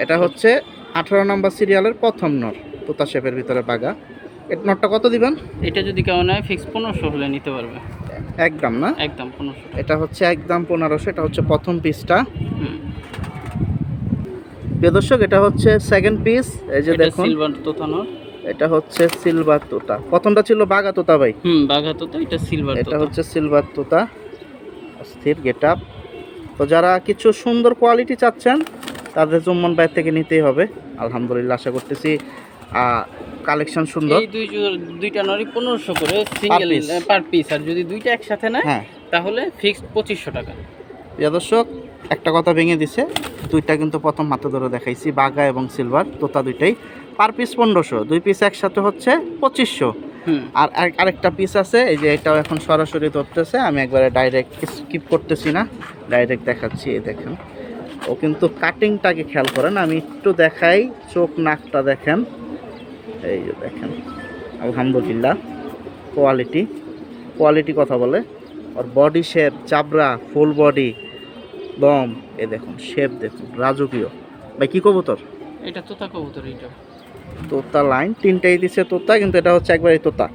এটা হচ্ছে 18 নম্বর সিরিয়ালের প্রথম নর, তোতা শেপের ভিতরে বাঘা। এই নরটা কত দিবেন? এটা যদি কেমন হয় ফিক্স 1500 হলে নিতে পারবে। একদম না, একদম 1500। এটা হচ্ছে একদম 1500। এটা হচ্ছে প্রথম পিসটা। হুম। প্রিয় দর্শক এটা হচ্ছে সেকেন্ড পিস, এই যে এটা দেখুন, সিলভার তোতা নর। এটা হচ্ছে সিলভার তোতা। প্রথমটা ছিল বাঘা তোতা ভাই। বাঘা তোতা, এটা সিলভার তোতা। এটা হচ্ছে সিলভার তোতা, স্থির গেটআপ। তো যারা কিছু সুন্দর কোয়ালিটি চাচ্ছেন তাদের জুম্মন ভাই থেকে নিতেই হবে। আলহামদুলিল্লাহ আশা করতেছি কালেকশন সুন্দর। এই দুইটা নরই 1500 করে সিঙ্গেল পার পিস, আর যদি দুইটা একসাথে নেয় হ্যাঁ, তাহলে ফিক্সড 2500 টাকা। প্রিয় দর্শক একটা কথা ভেঙে দিছে, দুইটা কিন্তু প্রথম হাতে ধরে দেখাইছি, বাঘা এবং সিলভার তোতা দুইটাই পার পিস 1500, 2 পিস একসাথে হচ্ছে 2500। আর আরেকটা পিস আছে, এই যে এটাও এখন সরাসরি ধরতেছে, আমি একবারে ডাইরেক্ট স্কিপ করতেছি না, ডাইরেক্ট দেখাচ্ছি। এই দেখেন, ও কিন্তু কাটিংটাকে খেয়াল করেন, আমি একটু দেখাই, চোখ নাকটা দেখেন, এই যে দেখেন, আলহামদুলিল্লাহ কোয়ালিটি কথা বলে। আর বডি শেপ, চাবড়া, ফুল বডি, দম, এ দেখুন শেপ দেখুন, রাজকীয়। ভাই কি কবুতর? এটা তোতা কবুতর। এটা তোতা লাইন, তিনটাই দিছে তোতা, কিন্তু এটা হচ্ছে একবারই তোতা।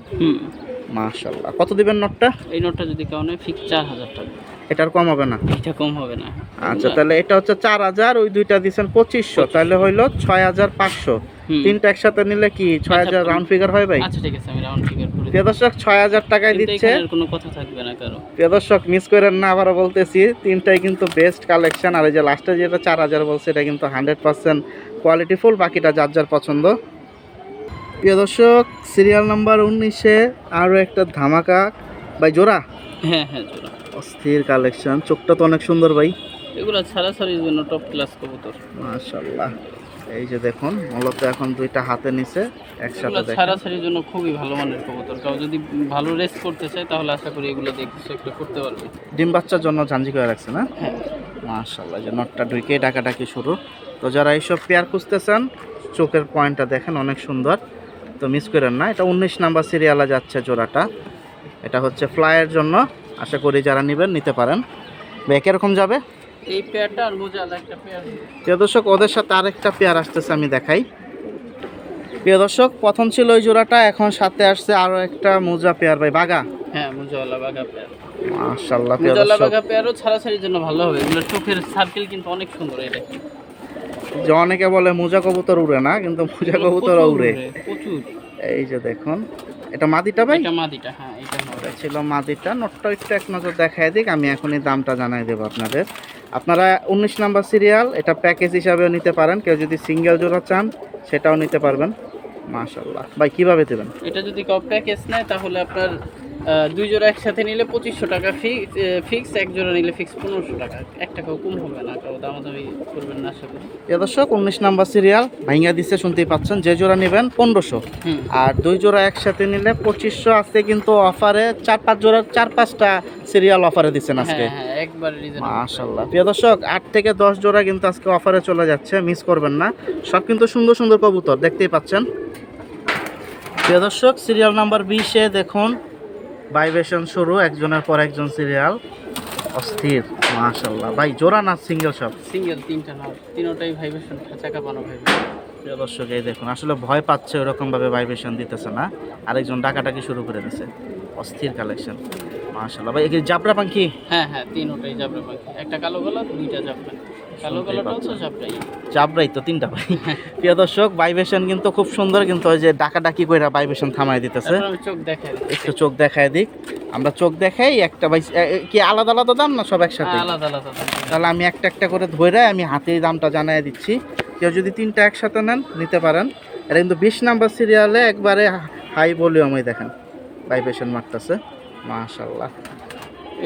মাশাআল্লাহ। কত দিবেন নটটা? এই নটটা যদি কেমন হয় ফিক্স 4000 টাকা। এটার কম হবে না? এটা কম হবে না। আচ্ছা, তাহলে এটা হচ্ছে 4000, ওই দুইটা দিছেন 2500, তাহলে হইলো 6500। তিনটা একসাথে নিলে কি 6000 রাউন্ড ফিগার হয় ভাই? আচ্ছা ঠিক আছে, আমি রাউন্ড ফিগার করে প্রিয় দর্শক 6000 টাকায় দিচ্ছে। এর কোনো কথা থাকবে না কারো। প্রিয় দর্শক মিস করেন না, আবারও বলতেছি, তিনটাই কিন্তু বেস্ট কালেকশন। আর এই যে লাস্টে যেটা 4000 বলছে, এটা কিন্তু 100% কোয়ালিটিফুল, বাকিটা যার যার পছন্দ। প্রিয় দর্শক সিরিয়াল নাম্বার 19-এ আরও একটা ধামাকা ভাই, জোড়া। হ্যাঁ জোড়া, অস্থির কালেকশন, চোখটা তো অনেক সুন্দর ভাই। এগুলো ছাড়াছাড়ির জন্য টপ ক্লাস কবুতর। মাশাআল্লাহ। এই যে দেখুন, মূলত এখন দুইটা হাতে নিচে একসাথে দেখেন, ছাড়াছাড়ির জন্য খুবই ভালো মানের কবুতর। কেউ যদি ভালো রেস করতে চায় তাহলে আশা করি এগুলো দেখে সে একটা করতে পারবে। ডিম বাচ্চার জন্য ঝাঞ্জি করে রাখছে না? হ্যাঁ মাশাআল্লাহ, যে নটটা ঢুকে ডাকাডাকি শুরু। তো যারা এইসব পেয়ার খুঁজতেছেন, চোখের পয়েন্টটা দেখেন অনেক সুন্দর, তো মিস করেন না। এটা 19 নাম্বার সিরিয়ালে যাচ্ছে জোড়াটা। এটা হচ্ছে ফ্লাইয়ের জন্য, আশা করি যারা নেবেন নিতে পারেন। ভাই কিরকম যাবে? এই পেয়ারটা আর মোজালা একটা পেয়ার। প্রিয় দর্শক ওদের সাথে আরেকটা পেয়ার আসতেছে, আমি দেখাই। প্রিয় দর্শক প্রথম ছিল ওই জোড়াটা, এখন সাথে আসছে আরো একটা মোজা পেয়ার ভাই, বাঘা। হ্যাঁ মোজালা বাঘা পেয়ার। মাশাআল্লাহ, প্রিয় মোজালা দর্শক বাঘা পেয়ারও ছাড়াছাড়ির জন্য ভালো হবে। এগুলো চোখের সার্কেল কিন্তু অনেক সুন্দর। এটা যে অনেকে বলে মোজা কবুতর উড়ে না, কিন্তু মোজা কবুতর উড়ে প্রচুর। এই যে দেখুন, এটা মাদিটা ভাই? এটা মাদিটা। হ্যাঁ এটা এটা ছিল মাদিটা। নটটা একটু এক নজর দেখায় দিক, আমি এখনই দামটা জানাই দেবো আপনাদের। আপনারা 19 নাম্বার সিরিয়াল, এটা প্যাকেজ হিসাবেও নিতে পারেন, কেউ যদি সিঙ্গেল জোড়া চান সেটাও নিতে পারবেন। মাশাআল্লাহ। ভাই কিভাবে দেবেন? এটা যদি কাউ প্যাকেজ নেয় তাহলে আপনার 2 জোড়া একসাথে নিলে 2500 টাকা ফিক্স, এক জোড়া নিলে ফিক্স 1500 টাকা। 1 টাকাও কম হবে না, কাউ দামাদামি করবেন না আশা করি। প্রিয় দর্শক 19 নাম্বার সিরিয়াল ভাইঙ্গা দিচ্ছে, শুনতেই পাচ্ছেন। যে জোড়া নেবেন 1500, আর 2 জোড়া একসাথে নিলে 2500 আছে, কিন্তু অফারে 4-5টা সিরিয়াল অফারে দিচ্ছেন আজকে। হ্যাঁ একবার রিজনেবল। মাশাআল্লাহ। প্রিয় দর্শক 8 থেকে 10 জোড়া কিন্তু আজকে অফারে চলে যাচ্ছে, মিস করবেন না। সব কিন্তু সুন্দর সুন্দর কবুতর, দেখতেই পাচ্ছেন। প্রিয় দর্শক সিরিয়াল নাম্বার 20-এ দেখুন, ভাইব্রেশন শুরু, একজনের পর একজন সিরিয়াল, অস্থির। মাশাআল্লাহ। ভাই জোড়া না সিঙ্গেল? সব সিঙ্গেল, তিনটা না, তিনটাই ভাইব্রেশন, চাকা বানো ভাইব্রেশন। প্রিয় দর্শক এই দেখুন আসলে ভয় পাচ্ছে ওরকম ভাবে ভাইব্রেশন দিতেছে না, আরেকজন ডাকাটাকি শুরু করে দিছে। অস্থির কালেকশন মাশাআল্লাহ ভাই। এই জাবরা পাখি? হ্যাঁ হ্যাঁ, তিনটাই জাবরা পাখি, একটা কালো গলা, দুইটা জাবরা। কালো গলাটাও তো জাবরাই। জাবরাই তো তিনটা ভাই। প্রিয় দর্শক ভাইব্রেশন কিন্তু খুব সুন্দর, কিন্তু ওই যে ডাকাডাকি কইরা ভাইব্রেশন থামায় দিতেছে। আমি চোখ দেখাই দিই। একটু চোখ দেখায় দিক, আমরা চোখ দেখাই একটা ভাই। কি আলাদা আলাদা দাম না সব একসাথে? আলাদা আলাদা দাম। তাহলে আমি একটা একটা করে ধরে আমি হাতে দামটা জানাই দিচ্ছি। কেউ যদি তিনটা একসাথে নেন নিতে পারেন। এটা কিন্তু 20 নাম্বার সিরিয়ালে একবারে হাই ভলিউমে দেখেন ভাইব্রেশন মারতেছে মাশাআল্লাহ।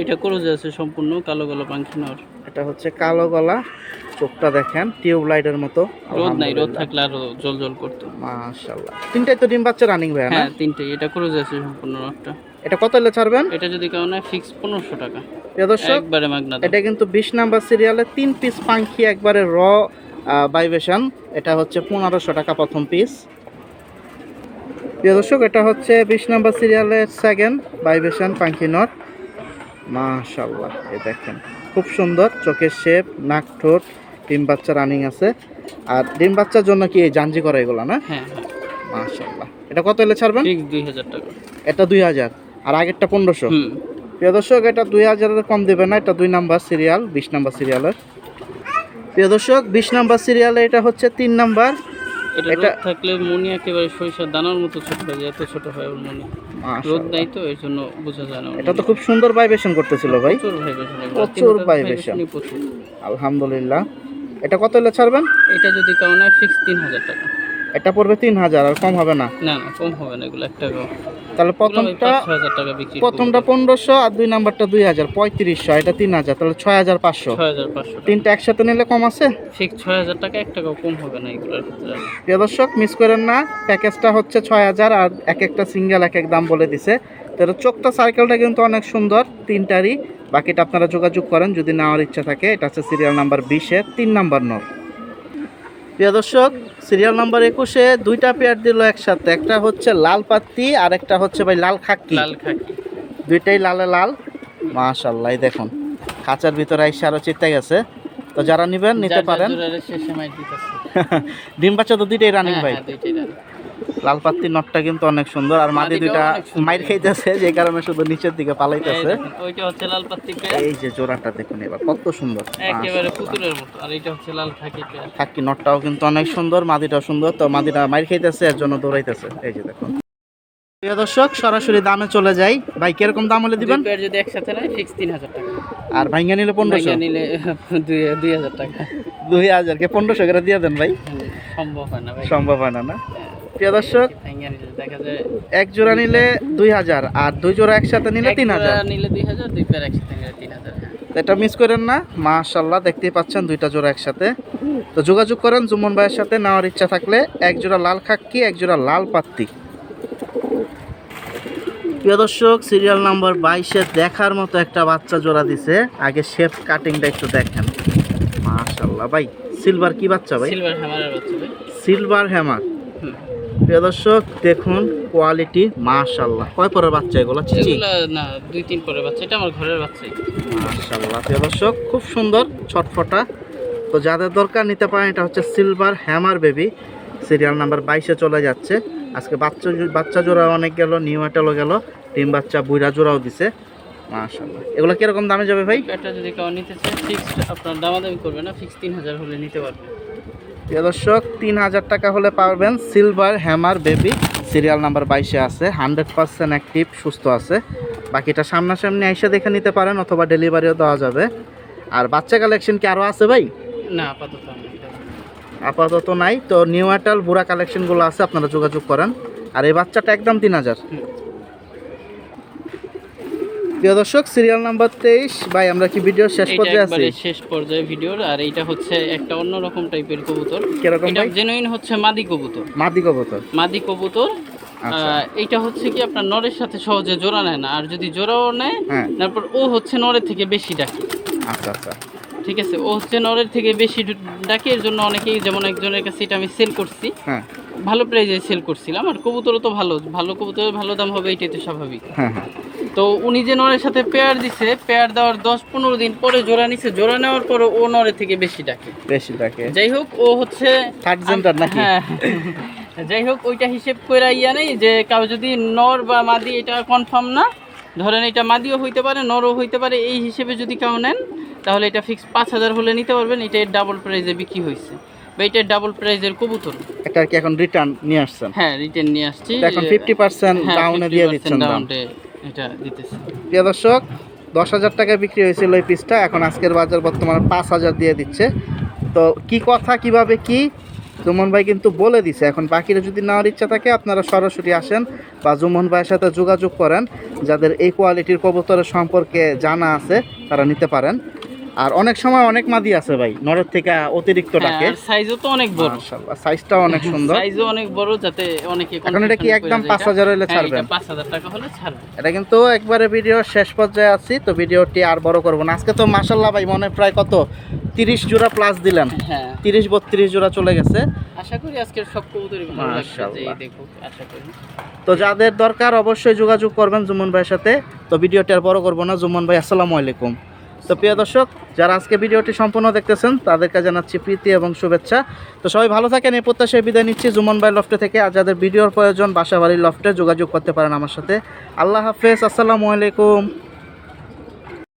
এটা ক্রোজ আছে সম্পূর্ণ কালো গলা পাখি নর। এটা হচ্ছে কালো গলা, চোখটা দেখেন টিউব লাইটের মতো। রোদ নাই, রোদ থাকলে আরো জল জল করতো। মাশাআল্লাহ। তিনটাই তো ডিম বাচ্চা রানিং ভাই না? হ্যাঁ তিনটাই। এটা ক্রোজ আছে সম্পূর্ণ নরটা। এটা কত হলে ছাড়বেন? এটা যদি কেউ নেয় ফিক্স 1500 টাকা প্রিয় দর্শক একবারে মাগনা দাম। এটা কিন্তু 20 নাম্বার সিরিয়ালে 3 পিস পাখি একবারে র ভাইব্রেশন। এটা হচ্ছে 1500 টাকা প্রথম পিস। প্রিয় দর্শক এটা হচ্ছে 20 নাম্বার সিরিয়ালের সেকেন্ড ভাইব্রেশন পাখি নট মাশাআল্লাহ। এই দেখেন খুব সুন্দর চোখের শেপ, নাক, ঠোঁট, ডিম বাচ্চা রানিং আছে। আর ডিম বাচ্চার জন্য কি জাঞ্জি করা এগুলো না? হ্যাঁ মাশাআল্লাহ। এটা কত হলে ছাড়বেন? ফিক্স 2000 টাকা। এটা 2000 আর আগেরটা 1500। প্রিয় দর্শক এটা 2000 এর কম দেবে না, এটা 2 নাম্বার সিরিয়াল 20 নাম্বার সিরিয়ালের। প্রিয় দর্শক 20 নাম্বার সিরিয়ালে এটা হচ্ছে 3 নাম্বার। এটা রোদ থাকলে মনি একেবারে সরিষার দানার মতো ছোট হয়ে যায়, এত ছোট হয় ওর মনি। রোদ নাই তো এর জন্য বোঝা যায় না। এটা তো খুব সুন্দর ভাইব্রেশন করতেছিল ভাই, প্রচুর ভাইব্রেশন। আলহামদুলিল্লাহ। এটা কত হলে ছাড়বেন? এটা যদি কাউ নেয় ফিক্স 3000 টাকা। এটা পড়বে 3000 আর কম হবে না? না না কম হবে না, এগুলো একটা তাহলে প্রথমটা 6000 টাকা বিক্রি। প্রথমটা 1500 আর 2 নাম্বারটা 2000, 3500। এটা 3000, তাহলে 6500। 6500 তিনটা একসাথে নিলে কম আছে? ফিক্স 6000 টাকা, 1 টাকাও কম হবে না এগুলোর ক্ষেত্রে। প্রিয় দর্শক মিস করেন না, প্যাকেজটা হচ্ছে 6000 আর এক একটা সিঙ্গেল এক এক দাম বলে দিছে। তো এর চোখটা সার্কেলটা কিন্তু অনেক সুন্দর তিনটারই। বাকিটা আপনারা যোগাযোগ করেন যদি নেওয়ার ইচ্ছা থাকে। এটা হচ্ছে সিরিয়াল নাম্বার 20-এর 3 নাম্বার নর। প্রিয় দর্শক সিরিয়াল নাম্বার 21-এ দুইটা পেয়ার দিল একসাথে। একটা হচ্ছে লাল পাত্তি আর একটা হচ্ছে ভাই লাল খাকি। লাল খাকি দুইটাই লালে লাল মাশাআল্লাহ। এই দেখুন খাঁচার ভিতরে আইসা আরো চিত্তে গেছে। তো যারা নেবেন নিতে পারেন। ডিম বাচ্চা তো দুইটাই রানিং ভাই। লাল পাত্তি নটটা কিন্তু অনেক সুন্দর, আর মাদি দুইটা মাইর খাইতেছে যে কারণে শুধু নিচের দিকে পালাইতেছে। ওইটা হচ্ছে লাল পাত্তি পেয়ার। এই যে জোড়াটা দেখুন এবার কত সুন্দর, একেবারে পুতুলের মতো। আর এটা হচ্ছে লাল খাকি পেয়ার। খাকি নটটাও কিন্তু অনেক সুন্দর, মাদিটাও সুন্দর। তো মাদিটা মাইর খাইতেছে এর জন্য দৌড়াইতেছে। এই যে দেখুন। প্রিয় দর্শক সরাসরি দামে চলে যাই। ভাই কিরকম দাম হলে দিবেন? পেয়ার যদি একসাথে নেয় ফিক্স 3000 টাকা। আর ভাঙ্গা নিলে 1500? নিলে 2000 টাকা। 2000 কে 1500 করে দিয়ে দেন ভাই। সম্ভব হয় না ভাই। সম্ভব হয় না না। প্রিয় দর্শক দেখা যায় এক জোড়া নিলে 2000 আর দুই জোড়া একসাথে নিলে 3000। নিলে 2000, দুই পেয়ার একসাথে নিলে 3000। এটা মিস করেন না। মাশাআল্লাহ দেখতেই পাচ্ছেন দুইটা জোড়া একসাথে। তো যোগাযোগ করেন জুমন ভাইয়ের সাথে নেওয়ার ইচ্ছা থাকলে। এক জোড়া লাল খাক্কি, এক জোড়া লাল পাত্তি। প্রিয় দর্শক সিরিয়াল নাম্বার 22-এ দেখার মতো একটা বাচ্চা জোড়া দিছে। আগে শেপ কাটিংটা একটু দেখেন মাশাআল্লাহ ভাই। সিলভার কি বাচ্চা ভাই? সিলভার হ্যামারের বাচ্চা ভাই। Silver hammer. প্রিয় দর্শক দেখুন কোয়ালিটি মাশাআল্লাহ। কয় পরের বাচ্চা এগুলো? চিচি না 2-3 পরের বাচ্চা। এটা আমার ঘরের বাচ্চাই মাশাআল্লাহ। প্রিয় দর্শক খুব সুন্দর ছটফটা। তো যাদের দরকার নিতে পারেন। এটা হচ্ছে silver hammer baby. Serial number 22-এ চলে যাচ্ছে। আজকে বাচ্চা জোড়া অনেক গেল, নিউ এটালও গেল, ডিম বাচ্চা বুইরা জোড়াও দিছে মাশাআল্লাহ। এগুলো কিরকম দামে যাবে ভাই? এটা যদি কেউ নিতে চায় ফিক্সড আপনার দামাদামি করবে না, ফিক্স 3000 হলে নিতে পারবে। প্রিয় দর্শক 3000 টাকা হলে পাবেন silver hammer baby. Serial number 22-এ আছে, 100% অ্যাক্টিভ, সুস্থ আছে। বাকিটা সামনাসামনি এসে দেখে নিতে পারেন অথবা ডেলিভারিও দেওয়া যাবে। আর বাচ্চা কালেকশন কি আরও আছে ভাই? না আপাতত আপাতত নাই। তো নিউ এটাল বুড়া কালেকশনগুলো আছে, আপনারা যোগাযোগ করেন। আর এই বাচ্চাটা একদম 3000। প্রিয় দর্শক সিরিয়াল নাম্বার 23 ভাই আমরা কি ভিডিও শেষ পর্যায়ে আছি? শেষ পর্যায়ে ভিডিওর। আর এইটা হচ্ছে একটা অন্যরকম টাইপের কবুতর। কিরকম এটা ভাই? জেনুইন হচ্ছে মাদি কবুতর। মাদি কবুতর। মাদি কবুতর। এইটা হচ্ছে কি আপনার নরের সাথে সহজে জোড়া নেয় না। আর যদি জোড়াও নেয় তারপর ও হচ্ছে নরের থেকে বেশি ডাকে। আচ্ছা আচ্ছা ঠিক আছে। ও হচ্ছে নরের থেকে বেশি ডাকে। এর জন্য অনেকেই, যেমন একজনের কাছে এটা আমি সেল করছি, ভালো প্রাইজে সেল করছিলাম। আর কবুতরও তো ভালো কবুতরের ভালো দাম হবে, এটাই তো স্বাভাবিক। তো তো উনি যে নরের সাথে পেয়ার দিছে, পেয়ার দেওয়ার 10-15 দিন পরে জোড়া নিছে, জোড়া নেওয়ার পরে ও নরের থেকে বেশি ডাকে। যাই হোক, ও হচ্ছে থার্ড জেন্ডার নাকি? হ্যাঁ, যাই হোক, ওইটা হিসেব করে ইয়া নেই যে কাউ যদি নর বা মাদি, এটা কনফার্ম না, ধরেন এটা মাদিও হইতে পারে নরও হইতে পারে, এই হিসেবে যদি কেউ নেন তাহলে এটা ফিক্স 5000 হলে নিতে পারবেন। এটা ডাবল প্রাইজে বিক্রি হয়েছে বা এটা ডাবল প্রাইজের কবুতর। এটা কি এখন রিটার্ন নিয়ে আসছেন? হ্যাঁ, রিটার্ন নিয়ে আসছি। এখন 50% ডাউনে দিয়ে দিচ্ছেন দাম। এটা দিতেছে। প্রিয় দর্শক, 10,000 টাকায় বিক্রি হয়েছিল এই পিসটা, এখন আজকের বাজার বর্তমানে 5,000 দিয়ে দিচ্ছে। তো কি কথা কিভাবে কি জুমন ভাই কিন্তু বলে দিছে। এখন বাকিরা যদি নেওয়ার ইচ্ছা থাকে আপনারা সরাসরি আসেন বা জুমন ভাইয়ের সাথে যোগাযোগ করেন। যাদের এই কোয়ালিটির কবুতরের সম্পর্কে জানা আছে তারা নিতে পারেন। আর অনেক সময় অনেক মাদি আছে ভাই নরের থেকে অতিরিক্ত ডাকে। সাইজও তো অনেক বড়, মাশাআল্লাহ, সাইজটাও অনেক সুন্দর, সাইজও অনেক বড়, যাতে অনেকে এখন এটা কি একদম 5,000 হলে ছাড়বেন? 5000 টাকা হলে ছাড়বেন। এটা কিন্তু একবারে ভিডিও শেষ পর্যায়ে আছি, তো ভিডিওটি আর বড় করব না। আজকে তো মাশাআল্লাহ ভাই মনে প্রায় কত 30 জোড়া প্লাস দিলেন। হ্যাঁ, 30-32 জোড়া চলে গেছে। আশা করি আজকের সব কবুতরই ভালো লাগবে, যে দেখো আশা করি। তো যাদের দরকার অবশ্যই যোগাযোগ করবেন জুমন ভাইয়ের সাথে। তো ভিডিওটি আর বড় করব না। জুমন ভাই, আসসালামু আলাইকুম। তো প্রিয় দর্শক, যারা আজকে ভিডিওটি সম্পূর্ণ দেখতেছেন তাদেরকে জানাচ্ছি প্রীতি এবং শুভেচ্ছা। তো সবাই ভালো থাকেন, এই প্রত্যাশায় বিদায় নিচ্ছি জুমন ভাই লফটে থেকে। আর যাদের ভিডিওর প্রয়োজন বাসাবাড়ির লফটে যোগাযোগ করতে পারেন আমার সাথে। আল্লাহ হাফেজ, আসসালামু আলাইকুম।